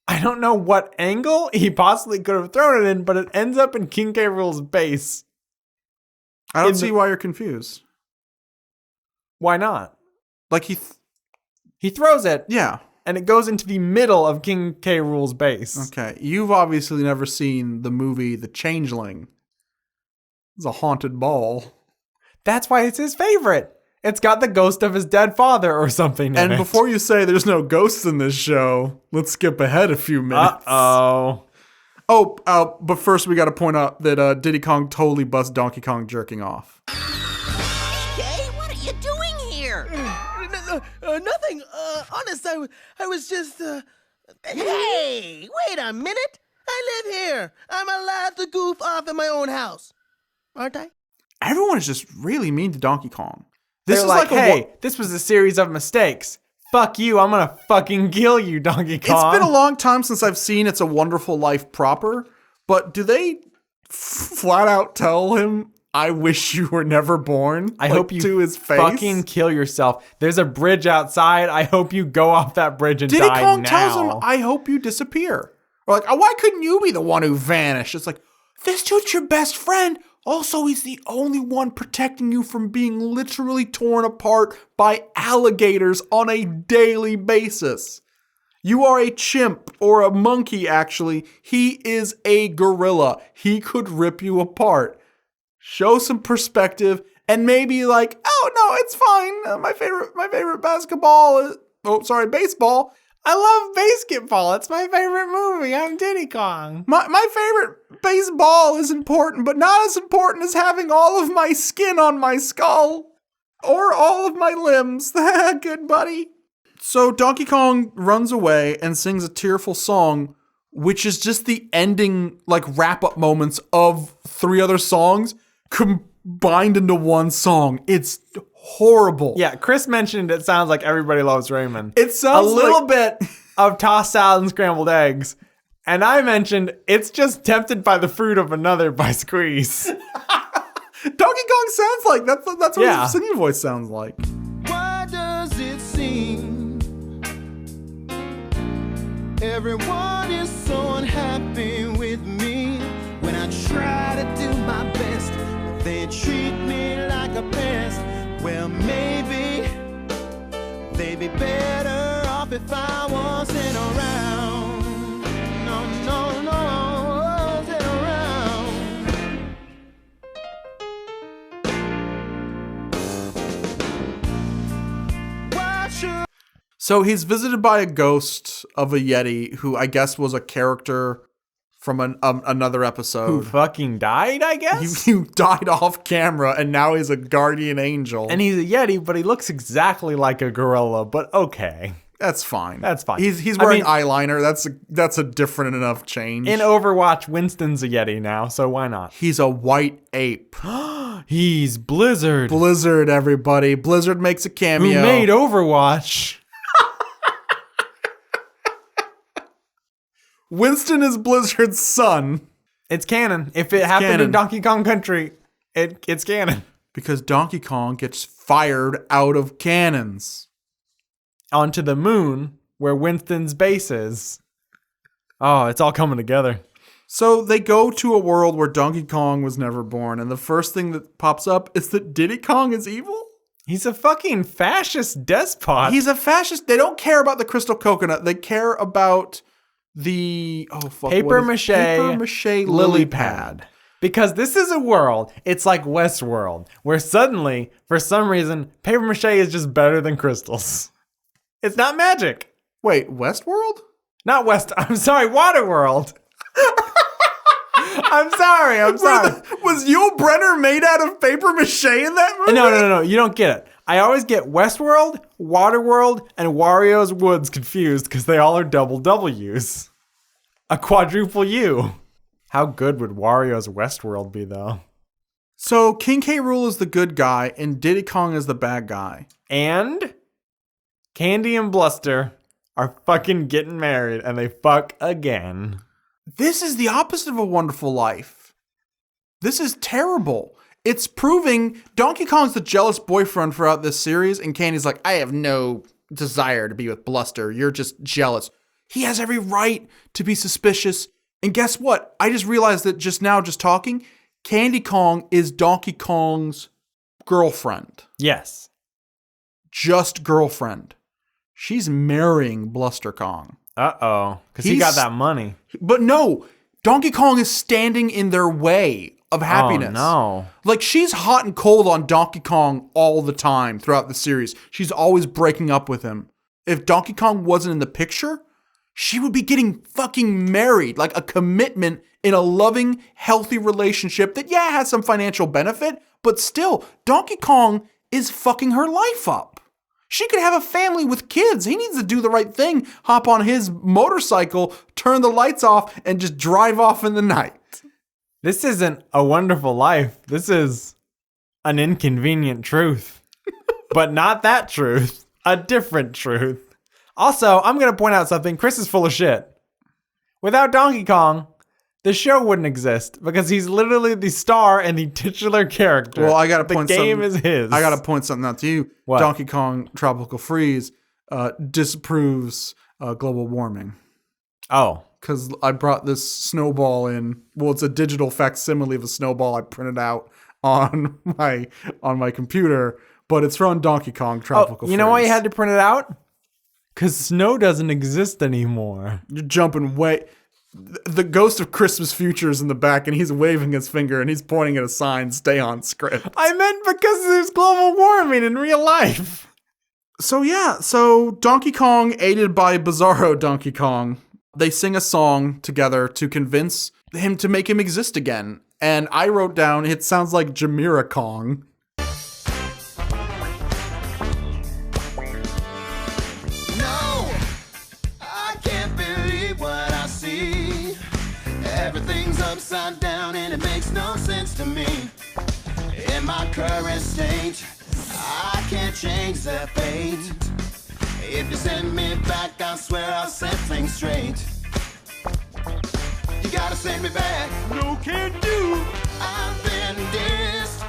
I don't know what angle he possibly could have thrown it in, but it ends up in King K. Rool's base. I don't see why you're confused. Why not? Like he throws it. Yeah. And it goes into the middle of King K. Rool's base. Okay. You've obviously never seen the movie The Changeling. It's a haunted ball. That's why it's his favorite. It's got the ghost of his dead father or something in it. And before you say there's no ghosts in this show, let's skip ahead a few minutes. Uh-oh. But first we got to point out that Diddy Kong totally busts Donkey Kong jerking off. Hey, what are you doing here? Nothing. Honest, I was just, Hey, wait a minute. I live here. I'm allowed to goof off in my own house. Aren't I? Everyone is just really mean to Donkey Kong. This is like hey, this was a series of mistakes. Fuck you, I'm gonna fucking kill you, Donkey Kong. It's been a long time since I've seen It's a Wonderful Life proper, but do they flat out tell him, I wish you were never born? I hope you to his face? fucking kill yourself. There's a bridge outside. I hope you go off that bridge and Diddy die Kong now. tells him, I hope you disappear. Or like, why couldn't you be the one who vanished? It's like, this dude's your best friend. Also, he's the only one protecting you from being literally torn apart by alligators on a daily basis. You are a chimp or a monkey, actually. He is a gorilla. He could rip you apart. Show some perspective and maybe like, oh no, it's fine. My favorite basketball is, baseball. I love basketball. It's my favorite movie. I'm Diddy Kong. My favorite baseball is important, but not as important as having all of my skin on my skull or all of my limbs. Good buddy. So Donkey Kong runs away and sings a tearful song, which is just the ending, like wrap-up moments of 3 other songs combined into one song. It's horrible. Yeah, Chris mentioned it sounds like Everybody Loves Raymond. It sounds a little bit of tossed salad and scrambled eggs. And I mentioned It's Just Tempted by the Fruit of Another by Squeeze. Donkey Kong sounds like that's what his singing voice sounds like. Why does it seem everyone is so unhappy with me when I try to do my best, but they treat me like a pest? Well, maybe they'd be better off if I wasn't around. No, wasn't around. Why should So he's visited by a ghost of a Yeti who I guess was a character from another episode. Who fucking died, I guess? He died off camera and now he's a guardian angel. And he's a Yeti, but he looks exactly like a gorilla, but okay. That's fine. That's fine. He's wearing eyeliner. That's a different enough change. In Overwatch, Winston's a Yeti now, so why not? He's a white ape. He's Blizzard. Blizzard, everybody. Blizzard makes a cameo. Who made Overwatch? Winston is Blizzard's son. It's canon. If it happened in Donkey Kong Country, it's canon. Because Donkey Kong gets fired out of cannons. Onto the moon, where Winston's base is. Oh, it's all coming together. So they go to a world where Donkey Kong was never born, and the first thing that pops up is that Diddy Kong is evil? He's a fucking fascist despot. He's a fascist. They don't care about the crystal coconut. They care about the paper mache lily pad. Because this is a world, it's like Westworld, where suddenly, for some reason, paper mache is just better than crystals. It's not magic. Wait, Westworld? Not I'm sorry, Waterworld. I'm sorry. Was Yul Brenner made out of paper mache in that movie? No, you don't get it. I always get Westworld, Waterworld, and Wario's Woods confused because they all are double W's. A quadruple U. How good would Wario's Westworld be, though? So King K. Rool is the good guy, and Diddy Kong is the bad guy. And Candy and Bluster are fucking getting married, and they fuck again. This is the opposite of A Wonderful Life. This is terrible. It's proving Donkey Kong's the jealous boyfriend throughout this series, and Candy's like, I have no desire to be with Bluster. You're just jealous. He has every right to be suspicious. And guess what? I just realized that just talking, Candy Kong is Donkey Kong's girlfriend. Yes. Just girlfriend. She's marrying Bluster Kong. Uh-oh. Because he got that money. But no, Donkey Kong is standing in their way of happiness. Oh, no. Like, she's hot and cold on Donkey Kong all the time throughout the series. She's always breaking up with him. If Donkey Kong wasn't in the picture, she would be getting fucking married, like a commitment in a loving, healthy relationship that, has some financial benefit, but still, Donkey Kong is fucking her life up. She could have a family with kids. He needs to do the right thing, hop on his motorcycle, turn the lights off, and just drive off in the night. This isn't A Wonderful Life. This is an inconvenient truth. But not that truth. A different truth. Also, I'm going to point out something. Chris is full of shit. Without Donkey Kong, the show wouldn't exist because he's literally the star and the titular character. Well, I got to point the game is his. I got to point something out to you. What? Donkey Kong Tropical Freeze disapproves global warming. Oh. Because I brought this snowball in. Well, it's a digital facsimile of a snowball I printed out on my computer, but it's from Donkey Kong Tropical Freeze. You know why you had to print it out? Because snow doesn't exist anymore. You're jumping way... The ghost of Christmas Future is in the back, and he's waving his finger, and he's pointing at a sign, stay on script. I meant because there's global warming in real life. So Donkey Kong, aided by Bizarro Donkey Kong, they sing a song together to convince him to make him exist again. And I wrote down, it sounds like Jamira Kong. Upside down and it makes no sense to me. In my current state, I can't change their fate. If you send me back, I swear I'll set things straight. You gotta send me back. No can do. I've been dissed.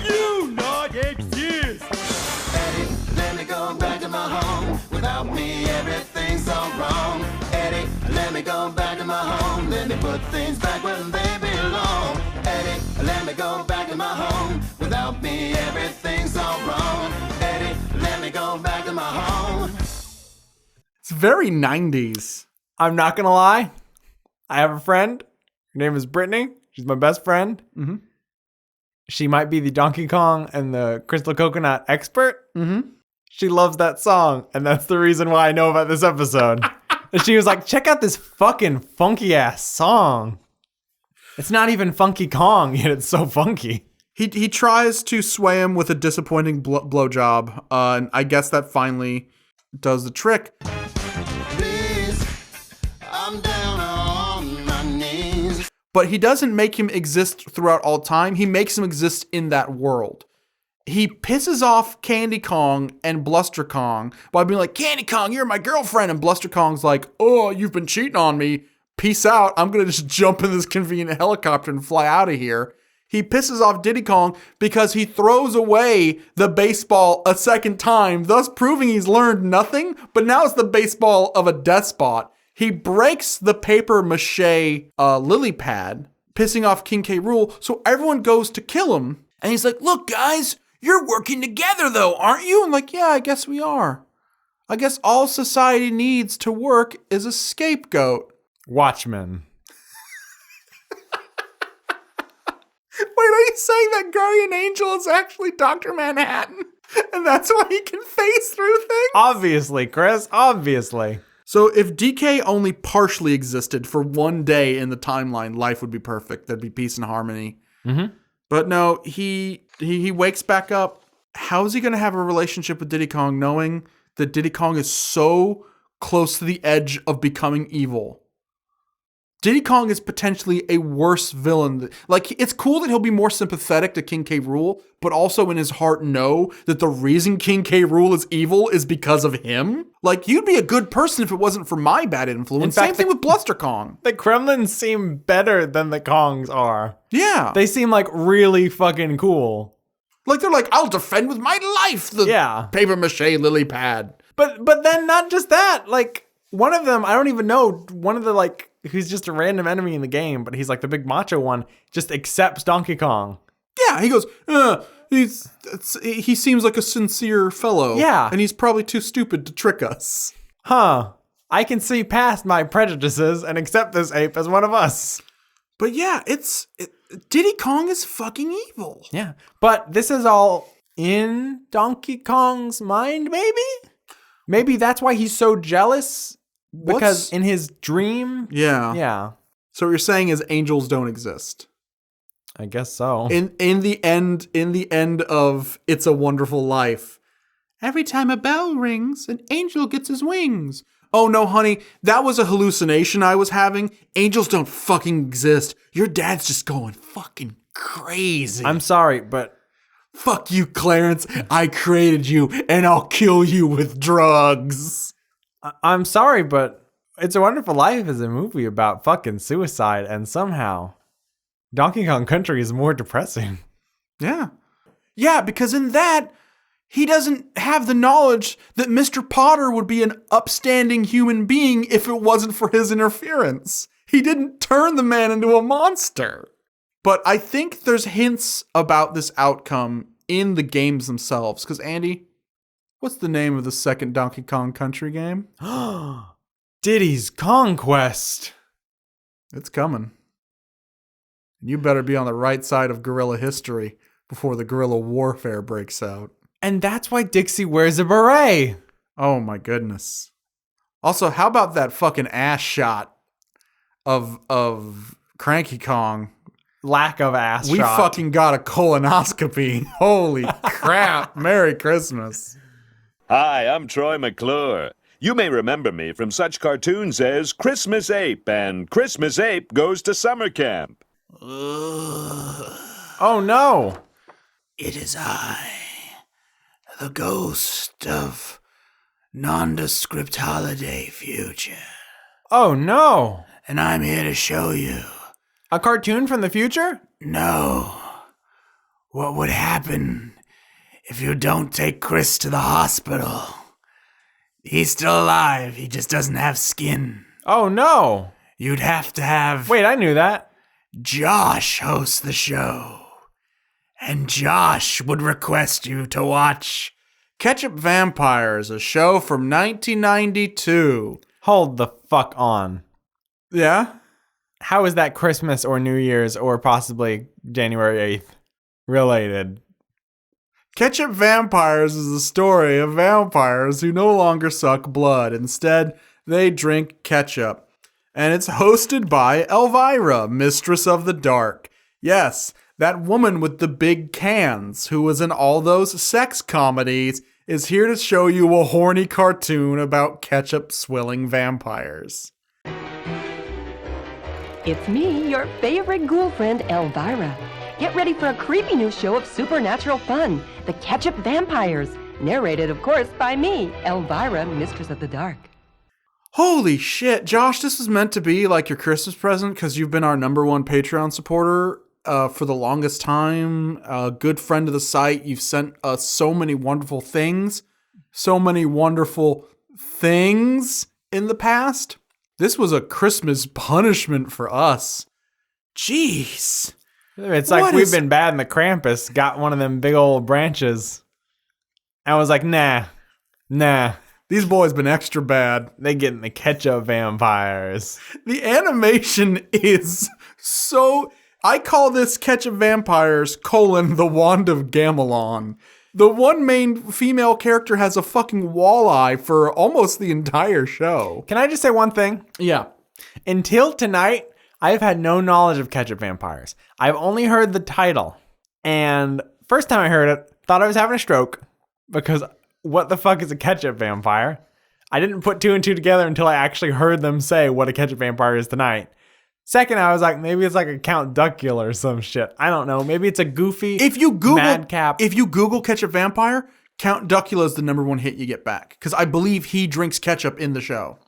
You not exist. Eddie, let me go back to my home. Without me, everything's all wrong. Eddie, let me go back to my home. Let me put things back where they belong. Eddie, let me go back to my home. Without me, everything's all wrong. Eddie, let me go back to my home. It's very 90s. I'm not going to lie. I have a friend. Her name is Brittany. She's my best friend. Mm-hmm. She might be the Donkey Kong and the Crystal Coconut expert. Mm-hmm. She loves that song, and that's the reason why I know about this episode. And she was like, check out this fucking funky-ass song. It's not even Funky Kong, yet it's so funky. He tries to sway him with a disappointing blowjob, and I guess that finally does the trick. Please, I'm down on my knees. But he doesn't make him exist throughout all time. He makes him exist in that world. He pisses off Candy Kong and Bluster Kong by being like, Candy Kong, you're my girlfriend. And Bluster Kong's like, oh, you've been cheating on me. Peace out. I'm going to just jump in this convenient helicopter and fly out of here. He pisses off Diddy Kong because he throws away the baseball a second time, thus proving he's learned nothing. But now it's the baseball of a despot. He breaks the paper mache lily pad, pissing off King K. Rool. So everyone goes to kill him. And he's like, look, guys, you're working together though, aren't you? I'm like, yeah, I guess we are. I guess all society needs to work is a scapegoat. Watchmen. Wait, are you saying that Guardian Angel is actually Dr. Manhattan? And that's why he can phase through things? Obviously, Chris. Obviously. So if DK only partially existed for one day in the timeline, life would be perfect. There'd be peace and harmony. Mm-hmm. But no, he wakes back up. How is he going to have a relationship with Diddy Kong knowing that Diddy Kong is so close to the edge of becoming evil? Diddy Kong is potentially a worse villain. Like, it's cool that he'll be more sympathetic to King K. Rool, but also in his heart know that the reason King K. Rool is evil is because of him. Like, you'd be a good person if it wasn't for my bad influence. In fact, Same thing with Bluster Kong. The Kremlins seem better than the Kongs are. Yeah. They seem like really fucking cool. Like, they're like, I'll defend with my life the paper mache lily pad. But then not just that. Like, one of them, I don't even know, one of the, like, who's just a random enemy in the game, but he's like the big macho one, just accepts Donkey Kong. Yeah, he goes, he seems like a sincere fellow. Yeah. And he's probably too stupid to trick us. Huh. I can see past my prejudices and accept this ape as one of us. But yeah, Diddy Kong is fucking evil. Yeah. But this is all in Donkey Kong's mind, maybe? Maybe that's why he's so jealous. Because in his dream? Yeah. Yeah. So what you're saying is angels don't exist. I guess so. In the end of It's a Wonderful Life, every time a bell rings, an angel gets his wings. Oh no, honey, that was a hallucination I was having. Angels don't fucking exist. Your dad's just going fucking crazy. I'm sorry, but fuck you, Clarence. I created you and I'll kill you with drugs. I'm sorry, but It's a Wonderful Life is a movie about fucking suicide, and somehow Donkey Kong Country is more depressing. Yeah. Yeah, because in that, he doesn't have the knowledge that Mr. Potter would be an upstanding human being if it wasn't for his interference. He didn't turn the man into a monster. But I think there's hints about this outcome in the games themselves. Because, Andy, what's the name of the second Donkey Kong Country game? Diddy's Conquest. It's coming. And you better be on the right side of guerrilla history before the guerrilla warfare breaks out. And that's why Dixie wears a beret. Oh my goodness. Also, how about that fucking ass shot of Cranky Kong? Lack of ass shot. We fucking got a colonoscopy. Holy crap. Merry Christmas. Hi, I'm Troy McClure. You may remember me from such cartoons as Christmas Ape and Christmas Ape Goes to Summer Camp. Oh no. It is I, the ghost of nondescript holiday future. Oh no. And I'm here to show you. A cartoon from the future? No. What would happen if you don't take Chris to the hospital? He's still alive, he just doesn't have skin. Oh no. You'd have to have... Wait, I knew that. Josh hosts the show. And Josh would request you to watch Ketchup Vampires, a show from 1992. Hold the fuck on. Yeah? How is that Christmas or New Year's or possibly January 8th related? Ketchup Vampires is the story of vampires who no longer suck blood. Instead, they drink ketchup. And it's hosted by Elvira, Mistress of the Dark. Yes, that woman with the big cans who was in all those sex comedies is here to show you a horny cartoon about ketchup-swilling vampires. It's me, your favorite ghoul friend, Elvira. Get ready for a creepy new show of supernatural fun, The Ketchup Vampires. Narrated, of course, by me, Elvira, Mistress of the Dark. Holy shit, Josh, this was meant to be like your Christmas present because you've been our #1 Patreon supporter for the longest time. A good friend of the site. You've sent us so many wonderful things. So many wonderful things in the past. This was a Christmas punishment for us. Jeez. It's like we've been bad and the Krampus got one of them big old branches. I was like, nah. These boys been extra bad. They getting the ketchup vampires. The animation is so... I call this Ketchup Vampires, the Wand of Gamelon. The one main female character has a fucking walleye for almost the entire show. Can I just say one thing? Yeah. Until tonight, I've had no knowledge of Ketchup Vampires. I've only heard the title. And first time I heard it, thought I was having a stroke. Because what the fuck is a ketchup vampire? I didn't put two and two together until I actually heard them say what a ketchup vampire is tonight. Second, I was like, maybe it's like a Count Duckula or some shit. I don't know. Maybe it's a goofy madcap. If you Google Ketchup Vampire, Count Duckula is the number one hit you get back. Because I believe he drinks ketchup in the show.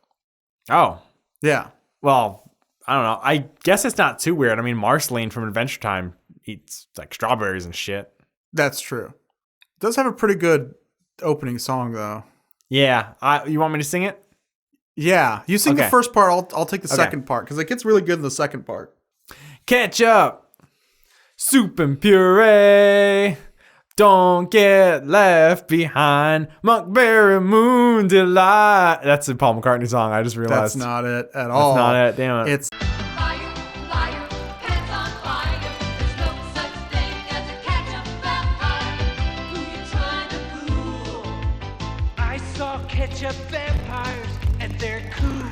Oh. Yeah. Well, I don't know. I guess it's not too weird. I mean, Marceline from Adventure Time eats like strawberries and shit. That's true. It does have a pretty good opening song, though. Yeah. You want me to sing it? Yeah. You sing the first part, I'll take the second part, because it gets really good in the second part. Ketchup, soup and puree, don't get left behind, Monkberry Moon Delight. That's a Paul McCartney song, I just realized. That's not it at all. That's not it, damn it. It's... Ketchup vampires, and they're cool.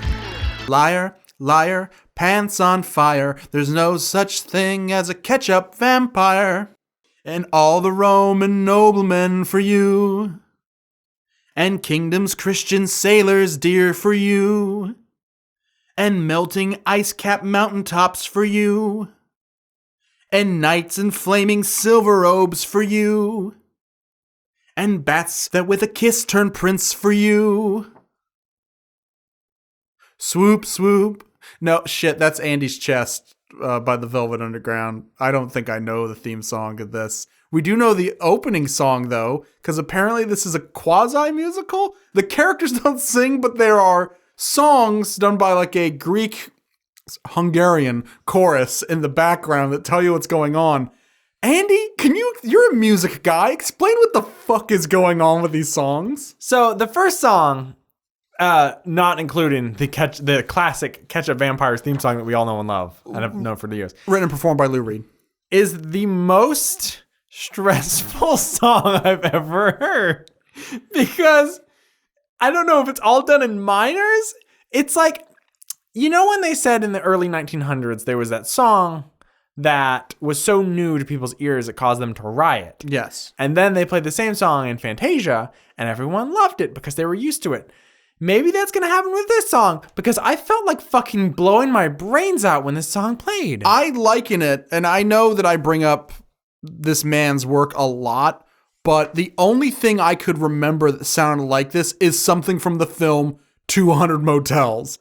Liar, liar, pants on fire. There's no such thing as a ketchup vampire. And all the Roman noblemen for you. And kingdom's Christian sailors dear for you. And melting ice-capped mountaintops for you. And knights in flaming silver robes for you. And bats that with a kiss turn prince for you. Swoop, swoop. No, shit, that's Andy's Chest by the Velvet Underground. I don't think I know the theme song of this. We do know the opening song, though, because apparently this is a quasi-musical. The characters don't sing, but there are songs done by like a Greek-Hungarian chorus in the background that tell you what's going on. Andy, you're a music guy. Explain what the fuck is going on with these songs. So the first song, not including the classic Ketchup Vampires theme song that we all know and love, and have known for the years. Written and performed by Lou Reed. Is the most stressful song I've ever heard. Because I don't know if it's all done in minors. It's like, you know when they said in the early 1900s there was that song that was so new to people's ears it caused them to riot. Yes. And then they played the same song in Fantasia and everyone loved it because they were used to it. Maybe that's going to happen with this song because I felt like fucking blowing my brains out when this song played. I liken it, and I know that I bring up this man's work a lot, but the only thing I could remember that sounded like this is something from the film 200 Motels.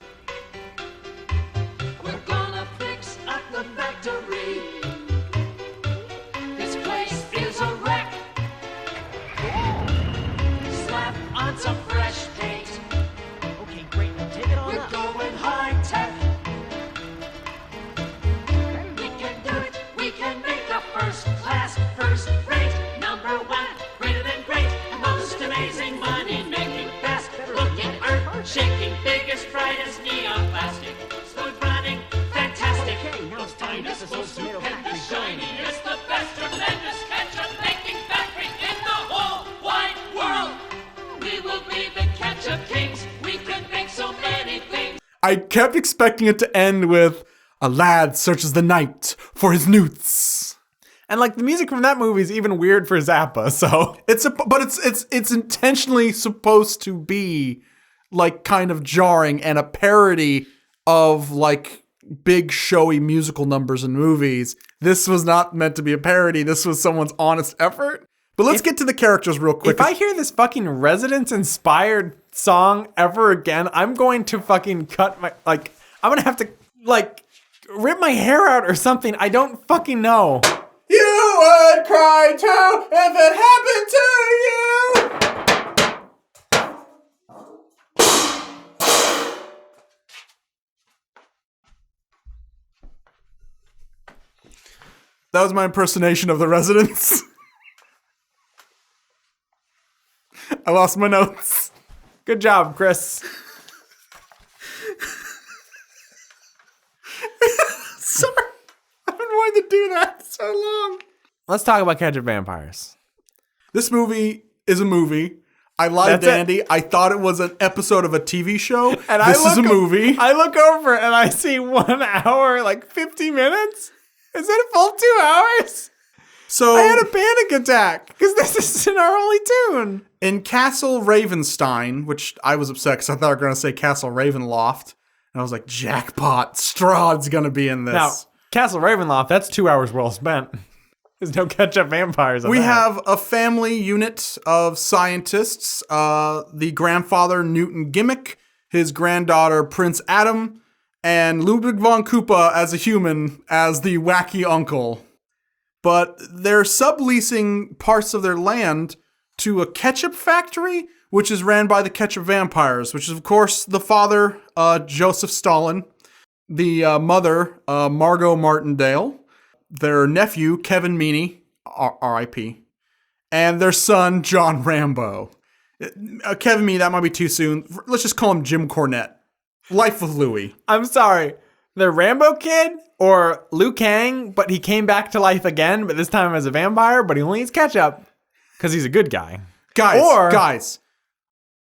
Shaking, biggest, brightest neon plastic. Smooth running, fantastic. Those tiny missiles, stupendous, shiny. It's the best, tremendous ketchup making factory in the whole wide world. We will be the ketchup kings. We can make so many things. I kept expecting it to end with a lad searches the night for his newts. And like the music from that movie is even weird for Zappa, so it's intentionally supposed to be like kind of jarring and a parody of like big showy musical numbers in movies. This was not meant to be a parody. This was someone's honest effort. But let's get to the characters real quick. If I hear this fucking Residence inspired song ever again, I'm going to fucking I'm going to have to like rip my hair out or something. I don't fucking know. You would cry too if it happened to you. That was my impersonation of the residents. I lost my notes. Good job, Chris. Sorry. I've been wanting to do that so long. Let's talk about Ketchup Vampires. This movie is a movie. I lied to Andy. I thought it was an episode of a TV show. And this is a movie. I look over and I see 1 hour, like 50 minutes. Is it a full 2 hours? So I had a panic attack because this isn't our only tune. In Castle Ravenstein, which I was upset because I thought we were going to say Castle Ravenloft. And I was like, jackpot, Strahd's going to be in this. Now, Castle Ravenloft, that's 2 hours well spent. There's no Ketchup Vampires on We that. have a family unit of scientists. The grandfather, Newton Gimmick, his granddaughter, Prince Adam, and Ludwig von Koopa as a human as the wacky uncle. But they're subleasing parts of their land to a ketchup factory, which is ran by the Ketchup Vampires, which is, of course, the father, Joseph Stalin, the mother, Margot Martindale, their nephew, Kevin Meaney, R.I.P., and their son, John Rambo. Kevin Meaney, that might be too soon. Let's just call him Jim Cornette. Life with Louie. I'm sorry. The Rambo kid or Liu Kang, but he came back to life again, but this time as a vampire, but he only eats ketchup because he's a good guy. Guys.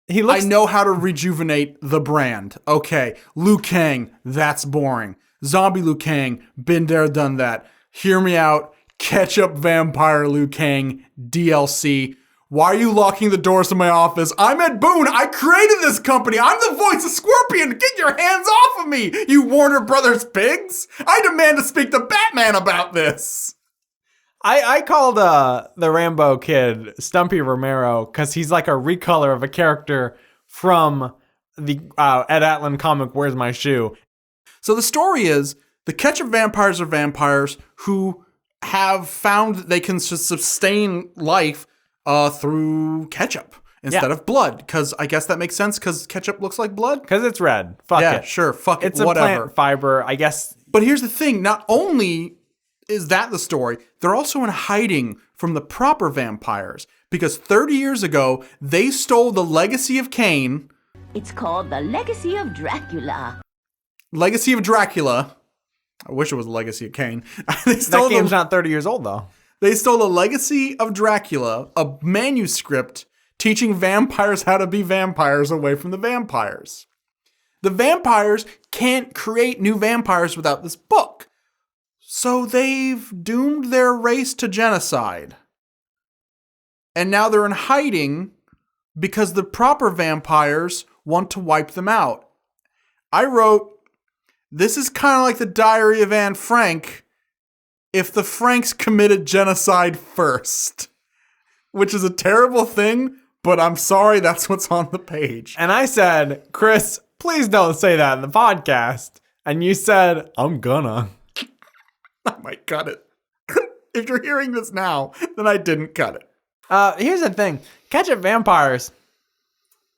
He looks. I know how to rejuvenate the brand. Okay, Liu Kang, that's boring. Zombie Liu Kang, been there, done that. Hear me out. Ketchup Vampire Liu Kang DLC. Why are you locking the doors to my office? I'm Ed Boon. I created this company. I'm the voice of Scorpion. Get your hands off of me, you Warner Brothers pigs. I demand to speak to Batman about this. I called the Rambo kid Stumpy Romero because he's like a recolor of a character from the Ed Atlin comic Where's My Shoe? So the story is the Ketchup Vampires are vampires who have found that they can sustain life through ketchup instead of blood. Because I guess that makes sense because ketchup looks like blood. Because it's red. Fuck it. Yeah, sure. Fuck it. It's whatever. a plant fiber, I guess. But here's the thing. Not only is that the story, they're also in hiding from the proper vampires. Because 30 years ago, they stole the legacy of Cain. It's called the Legacy of Dracula. Legacy of Dracula. I wish it was the Legacy of Cain. That game's not 30 years old, though. They stole the Legacy of Dracula, a manuscript teaching vampires how to be vampires away from the vampires. The vampires can't create new vampires without this book. So they've doomed their race to genocide. And now they're in hiding because the proper vampires want to wipe them out. I wrote, this is kind of like the Diary of Anne Frank if the Franks committed genocide first. Which is a terrible thing, but I'm sorry, that's what's on the page. And I said, Chris, please don't say that in the podcast. And you said, I'm gonna. I might cut it. If you're hearing this now, then I didn't cut it. Here's the thing. Ketchup Vampires.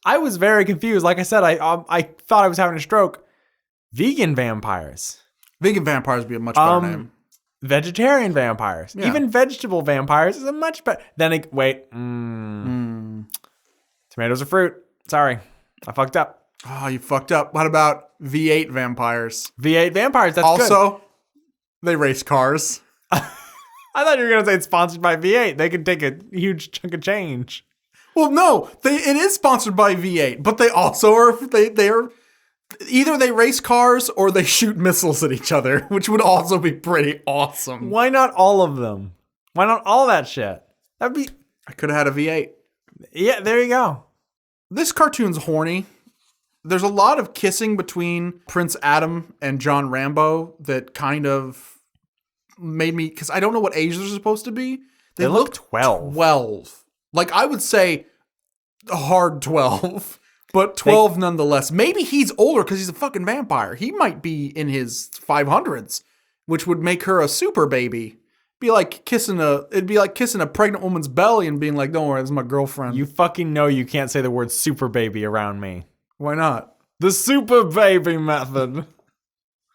I was very confused. Like I said, I thought I was having a stroke. Vegan vampires. Vegan vampires would be a much better name. Vegetarian vampires. Yeah. Even vegetable vampires is a much better. Then wait. Tomatoes are fruit. Sorry. I fucked up. Oh, you fucked up. What about V8 vampires? V8 vampires, that's also, they race cars. I thought you were going to say it's sponsored by V8. They could take a huge chunk of change. Well, no. It is sponsored by V8, but they also are... They are... Either they race cars or they shoot missiles at each other, which would also be pretty awesome. Why not all of them? Why not all that shit? That'd be... I could have had a V8. Yeah, there you go. This cartoon's horny. There's a lot of kissing between Prince Adam and John Rambo that kind of made me... Because I don't know what age they're supposed to be. They look 12. 12. Like, I would say a hard 12. But 12 nonetheless. Maybe he's older because he's a fucking vampire. He might be in his 500s, which would make her a super baby. It'd be like kissing a pregnant woman's belly and being like, don't worry, this is my girlfriend. You fucking know you can't say the word super baby around me. Why not? The super baby method.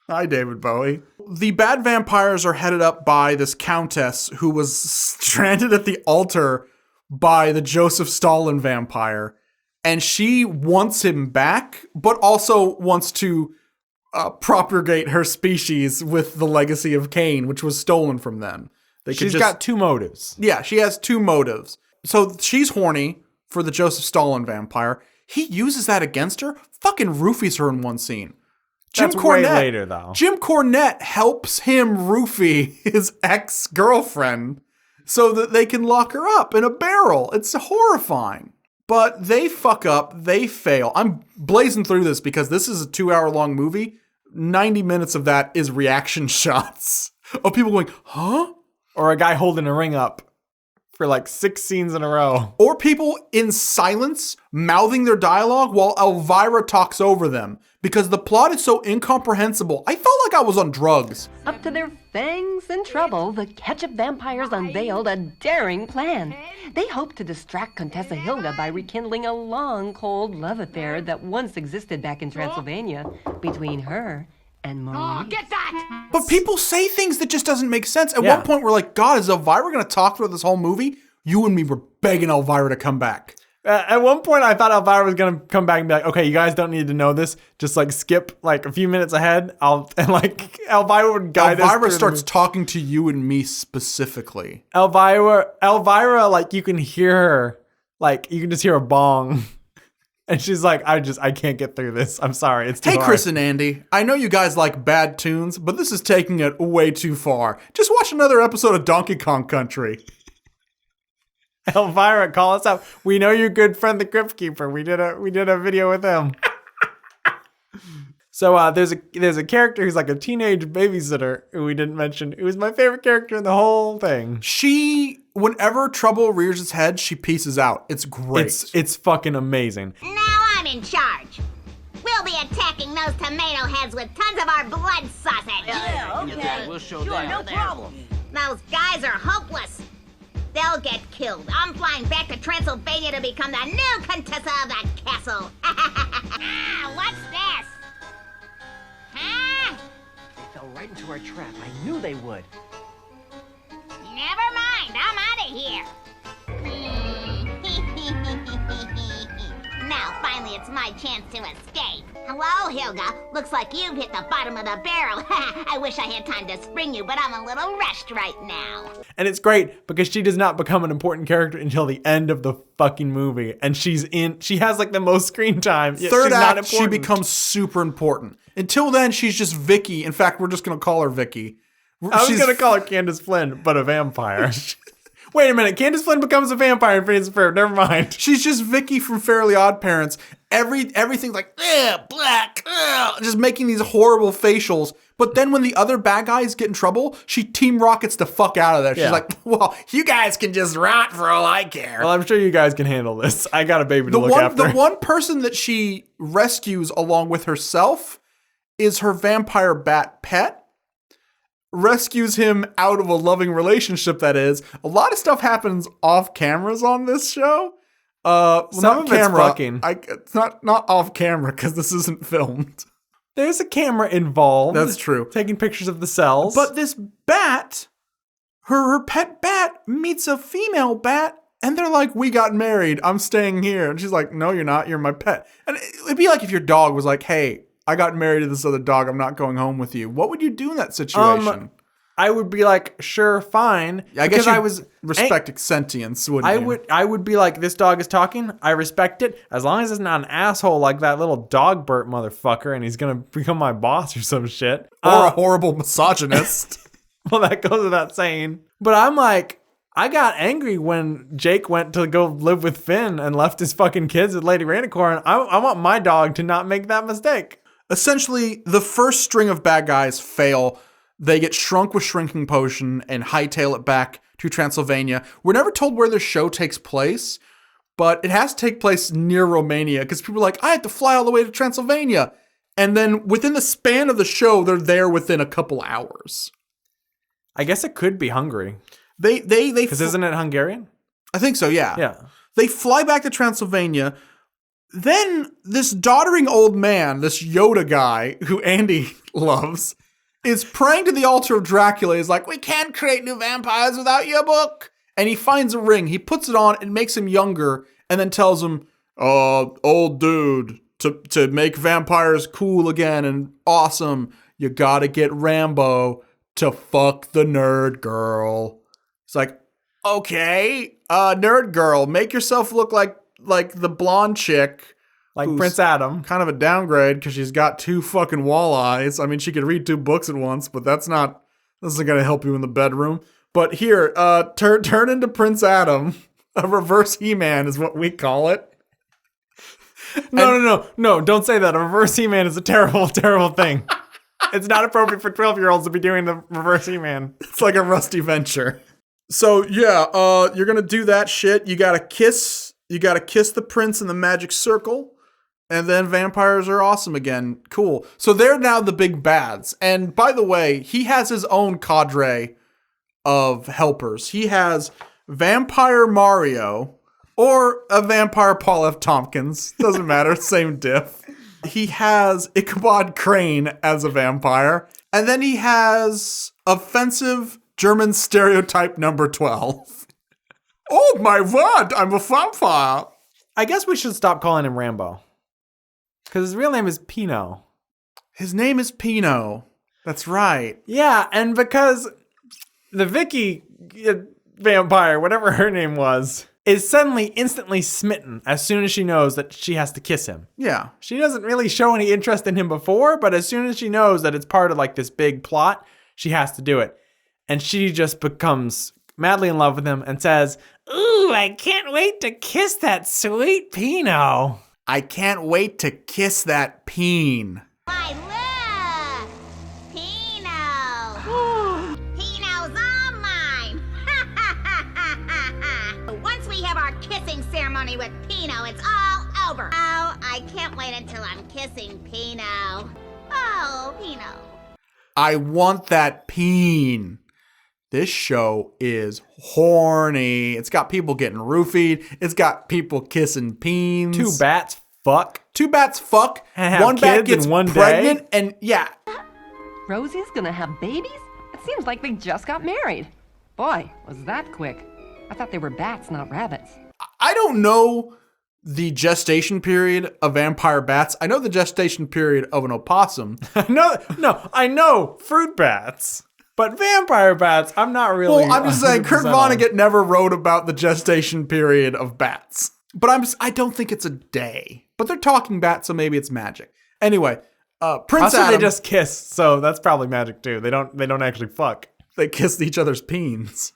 Hi, David Bowie. The bad vampires are headed up by this countess who was stranded at the altar by the Joseph Stalin vampire. And she wants him back, but also wants to propagate her species with the legacy of Cain, which was stolen from them. She's got two motives. Yeah, she has two motives. So she's horny for the Joseph Stalin vampire. He uses that against her, fucking roofies her in one scene. That's way later, though. Jim Cornette helps him roofie his ex-girlfriend so that they can lock her up in a barrel. It's horrifying. But they fuck up. They fail. I'm blazing through this because this is a 2-hour-long movie. 90 minutes of that is reaction shots of people going, huh? Or a guy holding a ring up for like 6 scenes in a row. Or people in silence mouthing their dialogue while Elvira talks over them. Because the plot is so incomprehensible. I felt like I was on drugs. Up to their fangs in trouble, the ketchup vampires unveiled a daring plan. They hoped to distract Contessa Hilda by rekindling a long, cold love affair that once existed back in Transylvania between her and Marie. Oh, get that! But people say things that just doesn't make sense. At one point, we're like, God, is Elvira going to talk through this whole movie? You and me were begging Elvira to come back. At one point, I thought Elvira was going to come back and be like, okay, you guys don't need to know this. Just like skip like a few minutes ahead. Elvira would guide us. Elvira starts talking to you and me specifically. Elvira, like you can hear her, like you can just hear a bong. And she's like, I can't get through this. I'm sorry. It's too hard. Hey, Chris and Andy. I know you guys like bad tunes, but this is taking it way too far. Just watch another episode of Donkey Kong Country. Elvira, call us up. We know your good friend, the Crypt Keeper. We did a video with him. So there's a character who's like a teenage babysitter who we didn't mention. It was my favorite character in the whole thing. She, whenever trouble rears its head, she pieces out. It's great. It's fucking amazing. Now I'm in charge. We'll be attacking those tomato heads with tons of our blood sausage. Yeah, okay. We'll show sure, that. no problem. Those guys are hopeless. They'll get killed. I'm flying back to Transylvania to become the new Contessa of the castle. What's this? Huh? They fell right into our trap. I knew they would. Never mind. I'm out of here. Now, finally, it's my chance to escape. Hello, Hilda. Looks like you've hit the bottom of the barrel. I wish I had time to spring you, but I'm a little rushed right now. And it's great because she does not become an important character until the end of the fucking movie. And she has like the most screen time. Third act, she becomes super important. Until then, she's just Vicky. In fact, we're just going to call her Vicky. I was going to call her Candace Flynn, but a vampire. Wait a minute, Candace Flynn becomes a vampire in Phineas and Ferb. Never mind. She's just Vicky from Fairly Odd Parents. Everything's like, black, just making these horrible facials. But then when the other bad guys get in trouble, she Team Rockets the fuck out of there. She's like, well, you guys can just rot for all I care. Well, I'm sure you guys can handle this. I got a baby to look after. The one person that she rescues along with herself is her vampire bat pet. Rescues him out of a loving relationship, that is. A lot of stuff happens off cameras on this show. Some of it's fucking. It's not off camera because this isn't filmed. There's a camera involved. That's true. Taking pictures of the cells. But this bat, her pet bat, meets a female bat, and they're like, we got married. I'm staying here. And she's like, no, you're not. You're my pet. And it'd be like if your dog was like, hey, I got married to this other dog. I'm not going home with you. What would you do in that situation? I would be like, sure, fine. I guess I was respect sentience, wouldn't you? I would be like, this dog is talking. I respect it. As long as it's not an asshole like that little dog Bert motherfucker and he's going to become my boss or some shit. Or a horrible misogynist. Well, that goes without saying. But I'm like, I got angry when Jake went to go live with Finn and left his fucking kids with Lady Rainicorn. I want my dog to not make that mistake. Essentially, the first string of bad guys fail. They get shrunk with shrinking potion and hightail it back to Transylvania. We're never told where the show takes place, but it has to take place near Romania because people are like, I have to fly all the way to Transylvania. And then within the span of the show, they're there within a couple hours. I guess it could be Hungary. Because isn't it Hungarian? I think so, yeah. Yeah. They fly back to Transylvania. Then this doddering old man, this Yoda guy who Andy loves, is praying to the altar of Dracula. He's like, we can't create new vampires without your book. And he finds a ring. He puts it on and makes him younger and then tells him, old dude, to make vampires cool again and awesome, you gotta get Rambo to fuck the nerd girl. It's like, okay, nerd girl, make yourself look like the blonde chick. Like Prince Adam. Kind of a downgrade because she's got 2 fucking wall eyes. I mean, she could read 2 books at once, but this isn't going to help you in the bedroom. But here, turn into Prince Adam. A reverse He-Man is what we call it. No, don't say that. A reverse He-Man is a terrible, terrible thing. It's not appropriate for 12-year-olds to be doing the reverse He-Man. It's like a rusty venture. So, yeah, you're going to do that shit. You got to kiss the prince in the magic circle. And then vampires are awesome again. Cool. So they're now the big bads. And by the way, he has his own cadre of helpers. He has Vampire Mario or a Vampire Paul F. Tompkins. Doesn't matter. Same diff. He has Ichabod Crane as a vampire. And then he has offensive German stereotype number 12. Oh my word, I'm a vampire. I guess we should stop calling him Rambo. Because his real name is Pino. His name is Pino. That's right. Yeah, and because the Vicky vampire, whatever her name was, is suddenly instantly smitten as soon as she knows that she has to kiss him. Yeah. She doesn't really show any interest in him before, but as soon as she knows that it's part of like this big plot, she has to do it. And she just becomes madly in love with him and says, "Ooh, I can't wait to kiss that sweet Pino. I can't wait to kiss that peen." Why, look! Pino! Pino's all mine! Once we have our kissing ceremony with Pino, it's all over. Oh, I can't wait until I'm kissing Pino. Oh, Pino. I want that peen. This show is horny. It's got people getting roofied. It's got people kissing peens. 2 bats fuck. 2 bats fuck. And one bat gets in one pregnant. Day. And yeah. Rosie's gonna have babies? It seems like they just got married. Boy, was that quick. I thought they were bats, not rabbits. I don't know the gestation period of vampire bats. I know the gestation period of an opossum. No, I know fruit bats. But vampire bats, I'm not really. Well, I'm just saying, Kurt Vonnegut never wrote about the gestation period of bats. But I don't think it's a day. But they're talking bats, so maybe it's magic. Anyway, Prince Adam. They just kiss, so that's probably magic too. They don't actually fuck. They kiss each other's peens.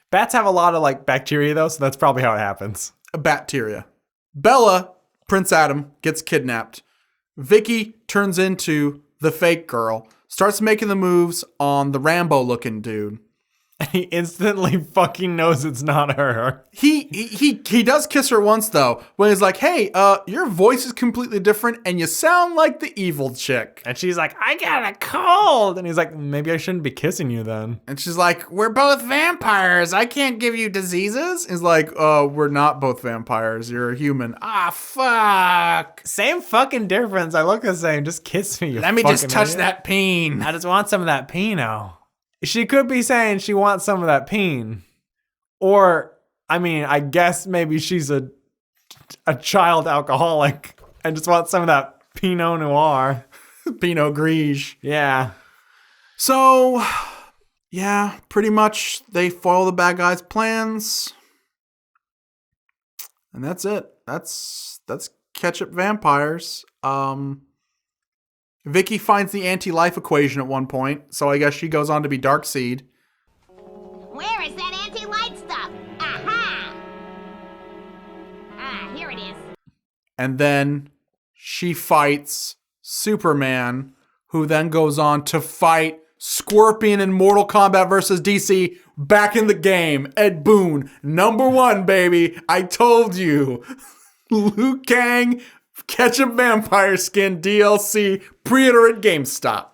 Bats have a lot of like bacteria though, so that's probably how it happens. Bacteria. Bella, Prince Adam, gets kidnapped. Vicky turns into the fake girl. Starts making the moves on the Rambo-looking dude. He instantly fucking knows it's not her. He does kiss her once though, when he's like, "Hey, your voice is completely different, and you sound like the evil chick." And she's like, "I got a cold," and he's like, "Maybe I shouldn't be kissing you then." And she's like, "We're both vampires. I can't give you diseases." He's like, "We're not both vampires. You're a human." Ah, fuck. Same fucking difference. I look the same. Just kiss me. You Let me just touch idiot. that peen. I just want some of that Pino. She could be saying she wants some of that peen. Or, I mean, I guess maybe she's a child alcoholic and just wants some of that Pinot Noir. Pinot Gris. Yeah. So, yeah, pretty much they foil the bad guys' plans. And that's it. That's Ketchup Vampires. Vicky finds the anti-life equation at one point, so I guess she goes on to be Darkseid. Where is that anti-light stuff? Aha! Here it is. And then she fights Superman, who then goes on to fight Scorpion in Mortal Kombat vs. DC back in the game. Ed Boon, #1, baby. I told you. Liu Kang, Ketchup Vampire Skin DLC, pre-order at GameStop.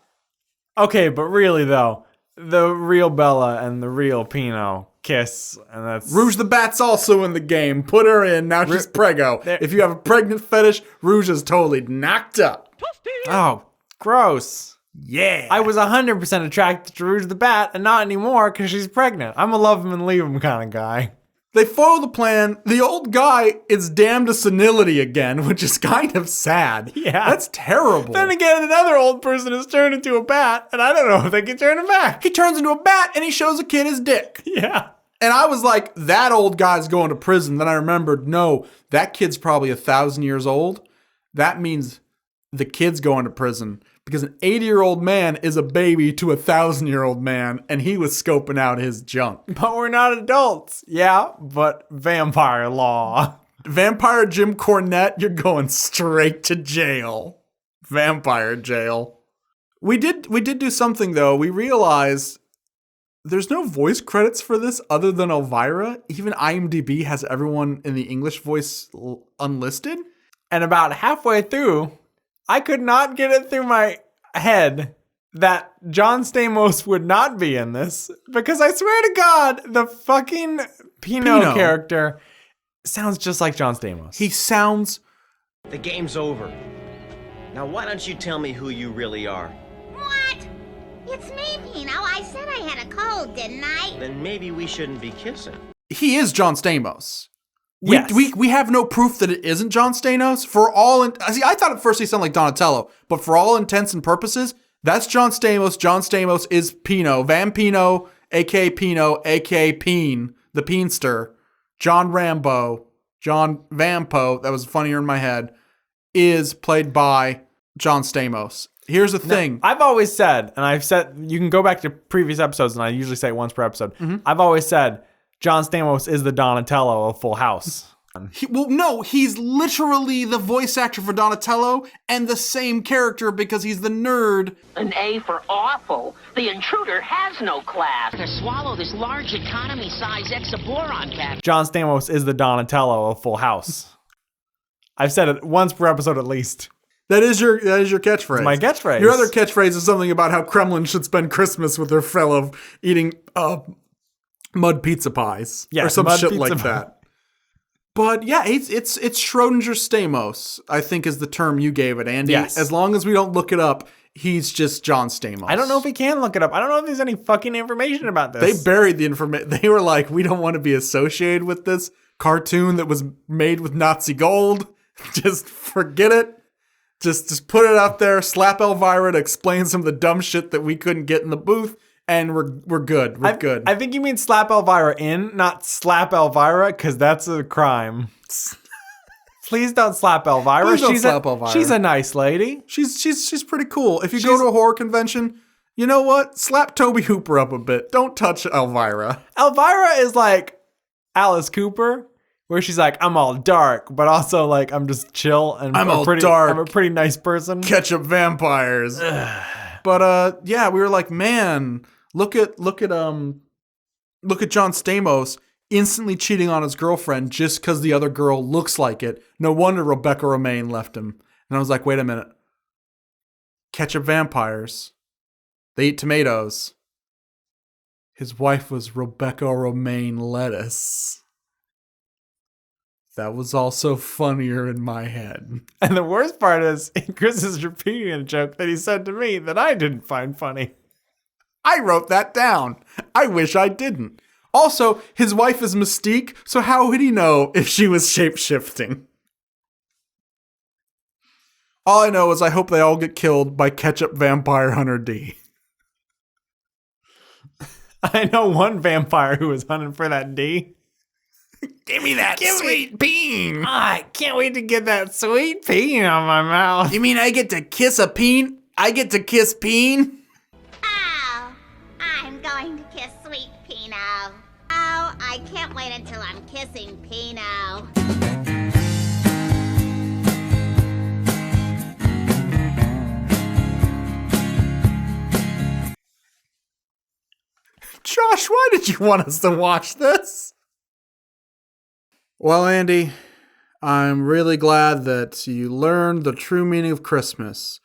Okay, but really though, the real Bella and the real Pino kiss, and that's... Rouge the Bat's also in the game. Put her in, now she's preggo. If you have a pregnant fetish, Rouge is totally knocked up. Oh, gross. Yeah. I was 100% attracted to Rouge the Bat, and not anymore because she's pregnant. I'm a love him and leave him kind of guy. They foil the plan. The old guy is damned to senility again, which is kind of sad. Yeah. That's terrible. Then again, another old person is turned into a bat, and I don't know if they can turn him back. He turns into a bat and he shows a kid his dick. Yeah. And I was like, that old guy's going to prison. Then I remembered, no, that kid's probably 1,000 years old. That means the kid's going to prison because an 80-year-old man is a baby to a 1,000-year-old man, and he was scoping out his junk. But we're not adults. Yeah, but vampire law. Vampire Jim Cornette, you're going straight to jail. Vampire jail. We did do something, though. We realized there's no voice credits for this other than Elvira. Even IMDb has everyone in the English voice unlisted. And about halfway through, I could not get it through my head that John Stamos would not be in this. Because I swear to God, the fucking Pino character sounds just like John Stamos. He sounds... The game's over. Now why don't you tell me who you really are? What? It's me, Pino. I said I had a cold, didn't I? Then maybe we shouldn't be kissing. He is John Stamos. Yes. We have no proof that it isn't John Stamos. See, I thought at first he sounded like Donatello, but for all intents and purposes, that's John Stamos. John Stamos is Pino. Vampino, a.k.a. Pino, a.k.a. Peen, the Peenster. John Rambo, John Vampo, that was funnier in my head, is played by John Stamos. Here's the thing. Now, I've always said, and I've said, you can go back to previous episodes, and I usually say it once per episode. Mm-hmm. I've always said, John Stamos is the Donatello of Full House. No, he's literally the voice actor for Donatello and the same character because he's the nerd. An A for awful. The intruder has no class. To swallow this large economy-size exoboron cap. John Stamos is the Donatello of Full House. I've said it once per episode at least. That is your catchphrase. It's my catchphrase. Your other catchphrase is something about how Kremlin should spend Christmas with their fellow eating mud pizza pies. Yeah, or some shit like pie. that. But yeah, it's Schrodinger Stamos, I think is the term you gave it, Andy. Yes. As long as we don't look it up, he's just John Stamos. I don't know if we can look it up. I don't know if there's any fucking information about this. They buried the information. They were like, we don't want to be associated with this cartoon that was made with Nazi gold. Just forget it. Just put it out there, slap Elvira to explain some of the dumb shit that we couldn't get in the booth, and we're good. We're good. I think you mean slap Elvira in, not slap Elvira, because that's a crime. Please don't slap Elvira. Please don't slap Elvira. She's a nice lady. She's pretty cool. If you go to a horror convention, you know what? Slap Toby Hooper up a bit. Don't touch Elvira. Elvira is like Alice Cooper, where she's like, I'm all dark, but also like I'm just chill and I'm a pretty nice person. Ketchup vampires. But yeah, we were like, man, look at John Stamos instantly cheating on his girlfriend just because the other girl looks like it. No wonder Rebecca Romaine left him. And I was like, wait a minute. Ketchup vampires. They eat tomatoes. His wife was Rebecca Romaine lettuce. That was also funnier in my head. And the worst part is, Chris is repeating a joke that he said to me that I didn't find funny. I wrote that down. I wish I didn't. Also, his wife is Mystique, so how would he know if she was shape-shifting? All I know is I hope they all get killed by Ketchup Vampire Hunter D. I know one vampire who was hunting for that D. Give me that sweet peen. I can't wait to get that sweet peen on my mouth. You mean I get to kiss a peen? I get to kiss peen? Oh, I'm going to kiss sweet Pino. Oh, I can't wait until I'm kissing Pino. Josh, why did you want us to watch this? Well, Andy, I'm really glad that you learned the true meaning of Christmas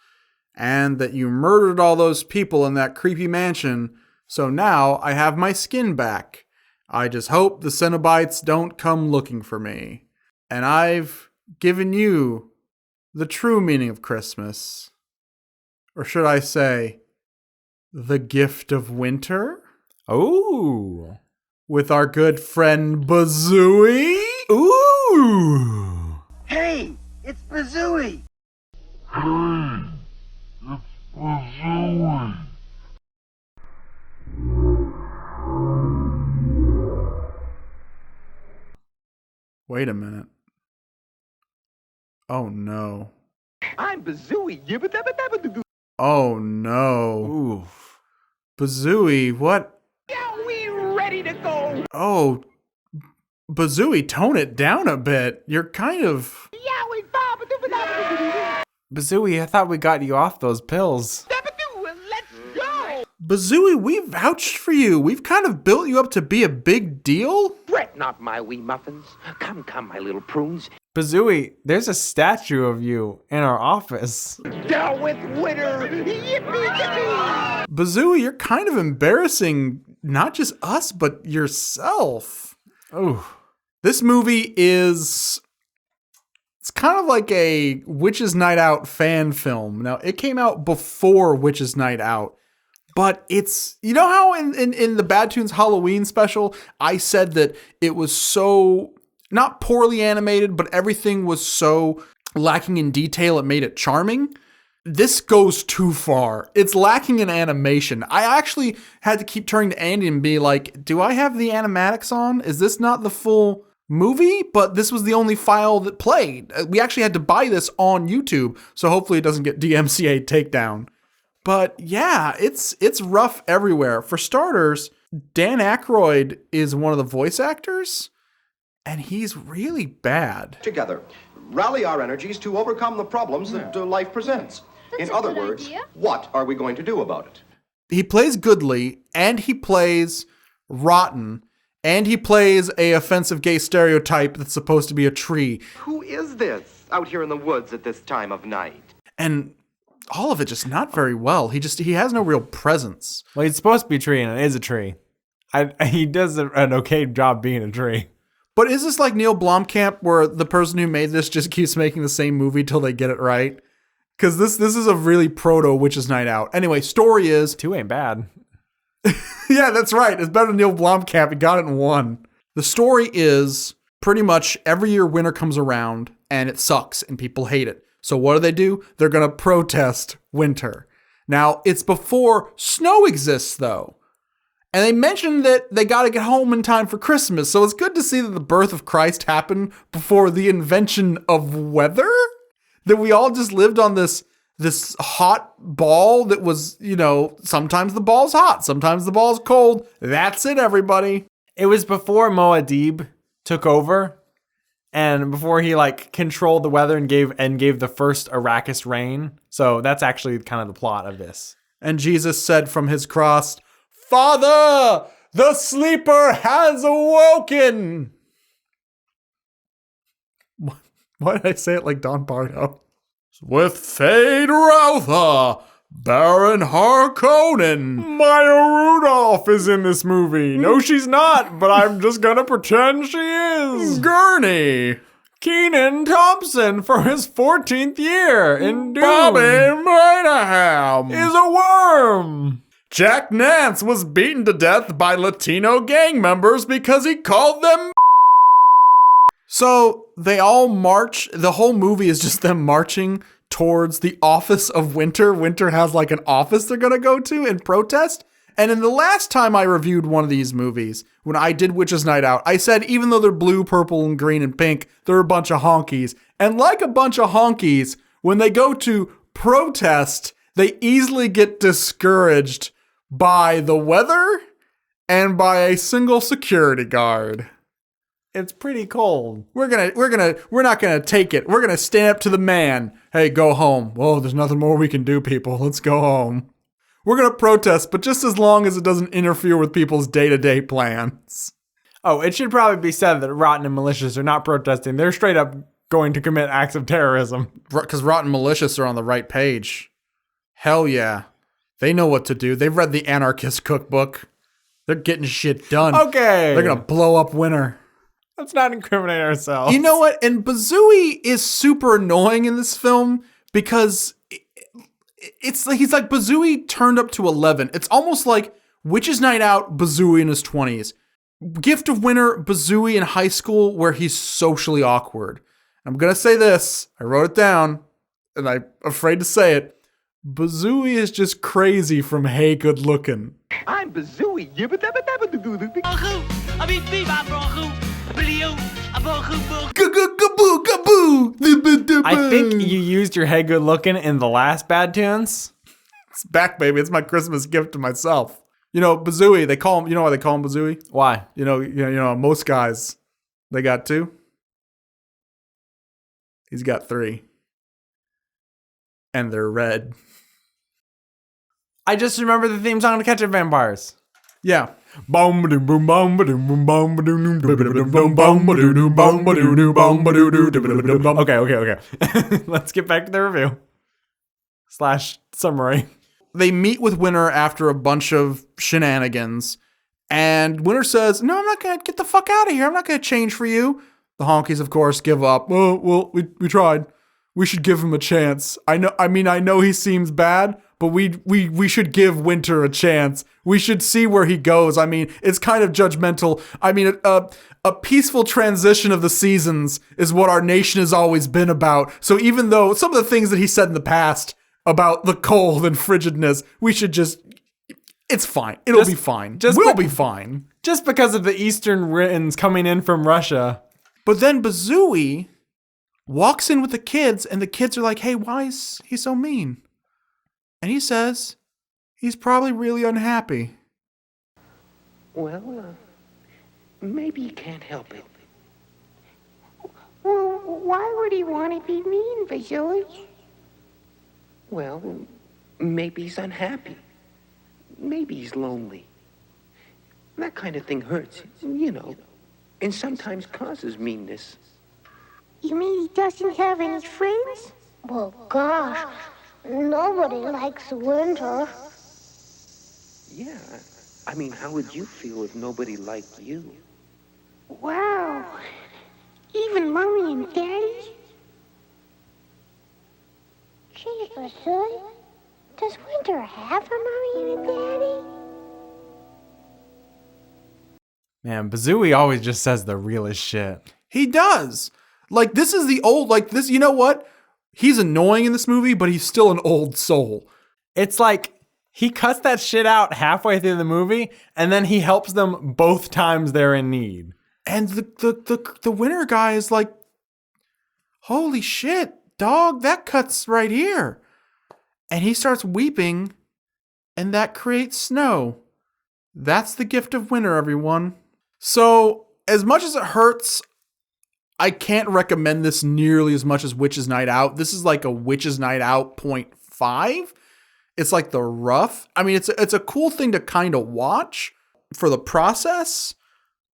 and that you murdered all those people in that creepy mansion, so now I have my skin back. I just hope the Cenobites don't come looking for me. And I've given you the true meaning of Christmas. Or should I say, The Gift of Winter? Ooh. With our good friend Bazooey? Ooh. Hey, it's Bazooey. Wait a minute. Oh no. I'm Bazooey. Yibba-dabba-dabba-doo. Oh no. Ooh. Bazooey, what? Yeah, we ready to go. Oh, Bazooey, tone it down a bit. You're kind of... Yeah, we dabba-dabba-dabba-doo. Bazooey, I thought we got you off those pills. Let's go. Bazooey, we vouched for you. We've kind of built you up to be a big deal. Fret not, my wee muffins. Come, my little prunes. Bazooey, there's a statue of you in our office. Down with winter. Yippee-yippee. Bazooey, you're kind of embarrassing not just us, but yourself. Oh. This movie is... It's kind of like a Witches Night Out fan film. Now, it came out before Witches Night Out, but it's... You know how in the Bad Toons Halloween special, I said that it was so... Not poorly animated, but everything was so lacking in detail, it made it charming? This goes too far. It's lacking in animation. I actually had to keep turning to Andy and be like, do I have the animatics on? Is this not the full movie? But this was the only file that played. We actually had to buy this on YouTube, so hopefully it doesn't get DMCA takedown. But yeah, it's rough everywhere. For starters, Dan Aykroyd is one of the voice actors, and he's really bad. Together, rally our energies to overcome the problems that life presents. In other words, what are we going to do about it? He plays Goodley, and he plays Rotten, and he plays a offensive gay stereotype that's supposed to be a tree. Who is this out here in the woods at this time of night? And all of it just not very well. He has no real presence. Well, he's supposed to be a tree, and it is a tree. He does an okay job being a tree. But is this like Neil Blomkamp, where the person who made this just keeps making the same movie till they get it right? Because this is a really proto Witches Night Out. Anyway, story is... 2 ain't bad. Yeah, that's right. It's better than Neil Blomkamp. He got it in 1. The story is pretty much every year winter comes around and it sucks and people hate it. So what do? They're going to protest winter. Now, it's before snow exists, though. And they mentioned that they got to get home in time for Christmas. So it's good to see that the birth of Christ happened before the invention of weather. That we all just lived on this hot ball that was, sometimes the ball's hot, sometimes the ball's cold. That's it, everybody. It was before Muad'Dib took over, and before he controlled the weather and gave the first Arrakis rain. So that's actually kind of the plot of this. And Jesus said from his cross, "Father, the sleeper has awoken." Why did I say it like Don Bardo? With Fade Routha, Baron Harkonnen. Maya Rudolph is in this movie. No, she's not, but I'm just gonna pretend she is. Gurney. Kenan Thompson for his 14th year in Dune. Bobby Moynihan is a worm. Jack Nance was beaten to death by Latino gang members because he called them. So they all march. The whole movie is just them marching towards the office of Winter. Winter has an office they're going to go to and protest. And in the last time I reviewed one of these movies, when I did Witches Night Out, I said even though they're blue, purple, and green and pink, they're a bunch of honkies. And like a bunch of honkies, when they go to protest, they easily get discouraged by the weather and by a single security guard. It's pretty cold. We're not gonna take it. We're gonna stand up to the man. Hey, go home. Whoa, there's nothing more we can do, people. Let's go home. We're gonna protest, but just as long as it doesn't interfere with people's day-to-day plans. Oh, it should probably be said that Rotten and Malicious are not protesting. They're straight up going to commit acts of terrorism. Because Rotten and Malicious are on the right page. Hell yeah. They know what to do. They've read the Anarchist Cookbook. They're getting shit done. Okay. They're gonna blow up winter. Let's not incriminate ourselves. You know what? And Bazooey is super annoying in this film because it's like he's like Bazooey turned up to 11. It's almost like Witch's Night Out, Bazooey in his 20s. Gift of Winter, Bazooey in high school where he's socially awkward. I'm going to say this. I wrote it down and I'm afraid to say it. Bazooey is just crazy from Hey Good Looking. I'm Bazooey. I think you used your Hey Good Looking in the last Bad Tunes. It's back, baby. It's my Christmas gift to myself. You know, Bazooey, they call him, you know why they call him Bazooey? Why? You know, most guys, they got 2. He's got 3. And they're red. I just remember the theme song to Catch Up Vampires. Yeah. Okay. Let's get back to the review. / summary. They meet with Winter after a bunch of shenanigans. And Winter says, no, I'm not going to get the fuck out of here. I'm not going to change for you. The honkies, of course, give up. Oh, well, we tried. We should give him a chance. I know he seems bad, but we should give Winter a chance. We should see where he goes. I mean, it's kind of judgmental. I mean, a peaceful transition of the seasons is what our nation has always been about. So even though some of the things that he said in the past about the cold and frigidness, we should just, it's fine. It'll be fine. We'll be fine. Just because of the eastern winds coming in from Russia. But then Bazooey walks in with the kids, and the kids are like, hey, why is he so mean? And he says, he's probably really unhappy. Well, maybe he can't help it. Well, why would he want to be mean, Bazooey? Well, maybe he's unhappy. Maybe he's lonely. That kind of thing hurts, you know, and sometimes causes meanness. You mean he doesn't have any friends? Well, gosh, nobody likes winter. Yeah, I mean, how would you feel if nobody liked you? Wow, even Mommy and Daddy? Geez, Bazooey, does winter have a Mommy and a Daddy? Man, Bazooey always just says the realest shit. He does. Like, this is the old, like, this, you know what? He's annoying in this movie, but he's still an old soul. It's like, he cuts that shit out halfway through the movie, and then he helps them both times they're in need. And the Winter guy is like, holy shit, dog, that cuts right here. And he starts weeping, and that creates snow. That's the gift of winter, everyone. So, as much as it hurts, I can't recommend this nearly as much as Witch's Night Out. This is like a Witch's Night Out 0.5. It's like the rough. I mean, it's a cool thing to kind of watch for the process,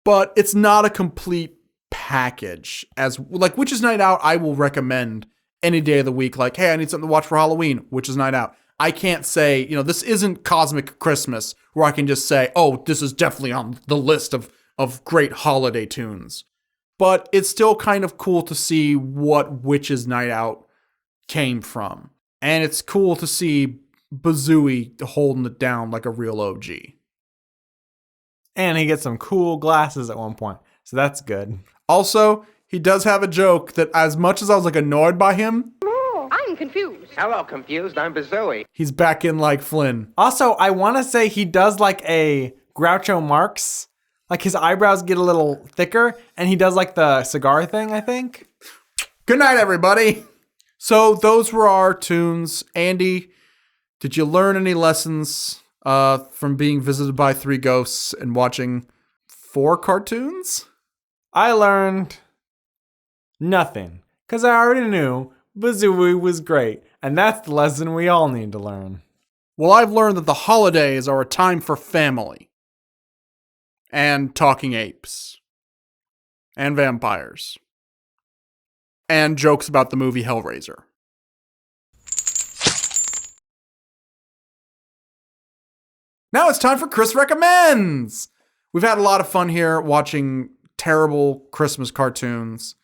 but it's not a complete package. As like Witch's Night Out, I will recommend any day of the week. Like, hey, I need something to watch for Halloween. Witch's Night Out. I can't say, you know, this isn't Cosmic Christmas where I can just say, oh, this is definitely on the list of great holiday tunes. But it's still kind of cool to see what Witch's Night Out came from. And it's cool to see Bazooey holding it down like a real OG. And he gets some cool glasses at one point. So that's good. Also, he does have a joke that as much as I was like annoyed by him, I'm confused. Hello, confused. I'm Bazooey. he's back in like Flynn. Also, I want to say he does like a Groucho Marx. Like his eyebrows get a little thicker and he does like the cigar thing, I think. Good night, everybody. So those were our tunes. Andy, did you learn any lessons from being visited by 3 ghosts and watching 4 cartoons? I learned nothing because I already knew Bazooey was great. And that's the lesson we all need to learn. Well, I've learned that the holidays are a time for family. And talking apes. And vampires. And jokes about the movie Hellraiser. Now it's time for Chris Recommends! We've had a lot of fun here watching terrible Christmas cartoons.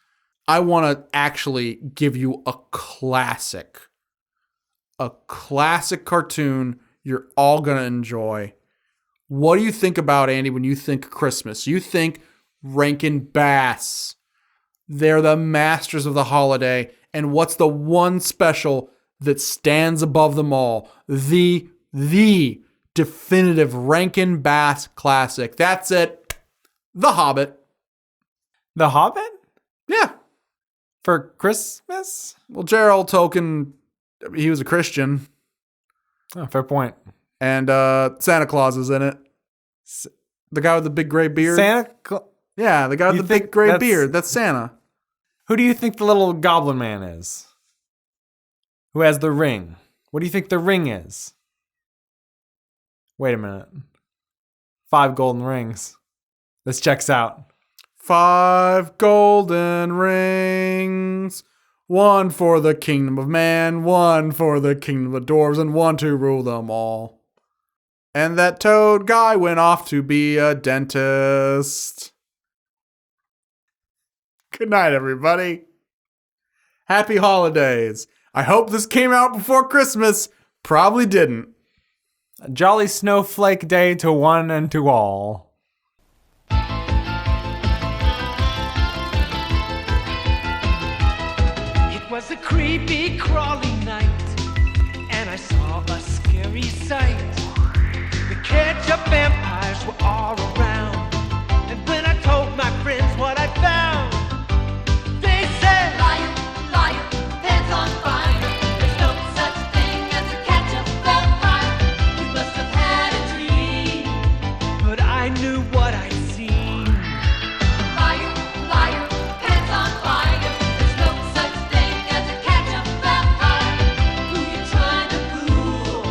I want to actually give you a classic a classic cartoon you're all going to enjoy. What do you think about, Andy, when you think Christmas? You think Rankin Bass. They're the masters of the holiday. And what's the one special that stands above them all? The definitive Rankin Bass classic. That's it. The Hobbit. The Hobbit? Yeah. For Christmas? Well, Gerald Tolkien, he was a Christian. Oh, fair point. And Santa Claus is in it. The guy with the big gray beard. Yeah, the guy with the big gray beard. That's Santa. Who do you think the little goblin man is? Who has the ring? What do you think the ring is? Wait a minute. 5 golden rings. This checks out. 5 golden rings. 1 for the kingdom of man, 1 for the kingdom of dwarves, and 1 to rule them all. And that toad guy went off to be a dentist. Good night, everybody. Happy holidays. I hope this came out before Christmas. Probably didn't. A jolly snowflake day to one and to all. It was a creepy, crawly night, and I saw a scary sight. The ketchup vampires were all around, and when I told my friends what I found, they said, "Liar, liar, pants on fire. There's no such thing as a ketchup vampire. You must have had a dream." But I knew what I'd seen. Liar, liar, pants on fire. There's no such thing as a ketchup vampire. Who you trying to fool?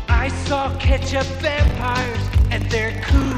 I saw ketchup vampires, and they're cool.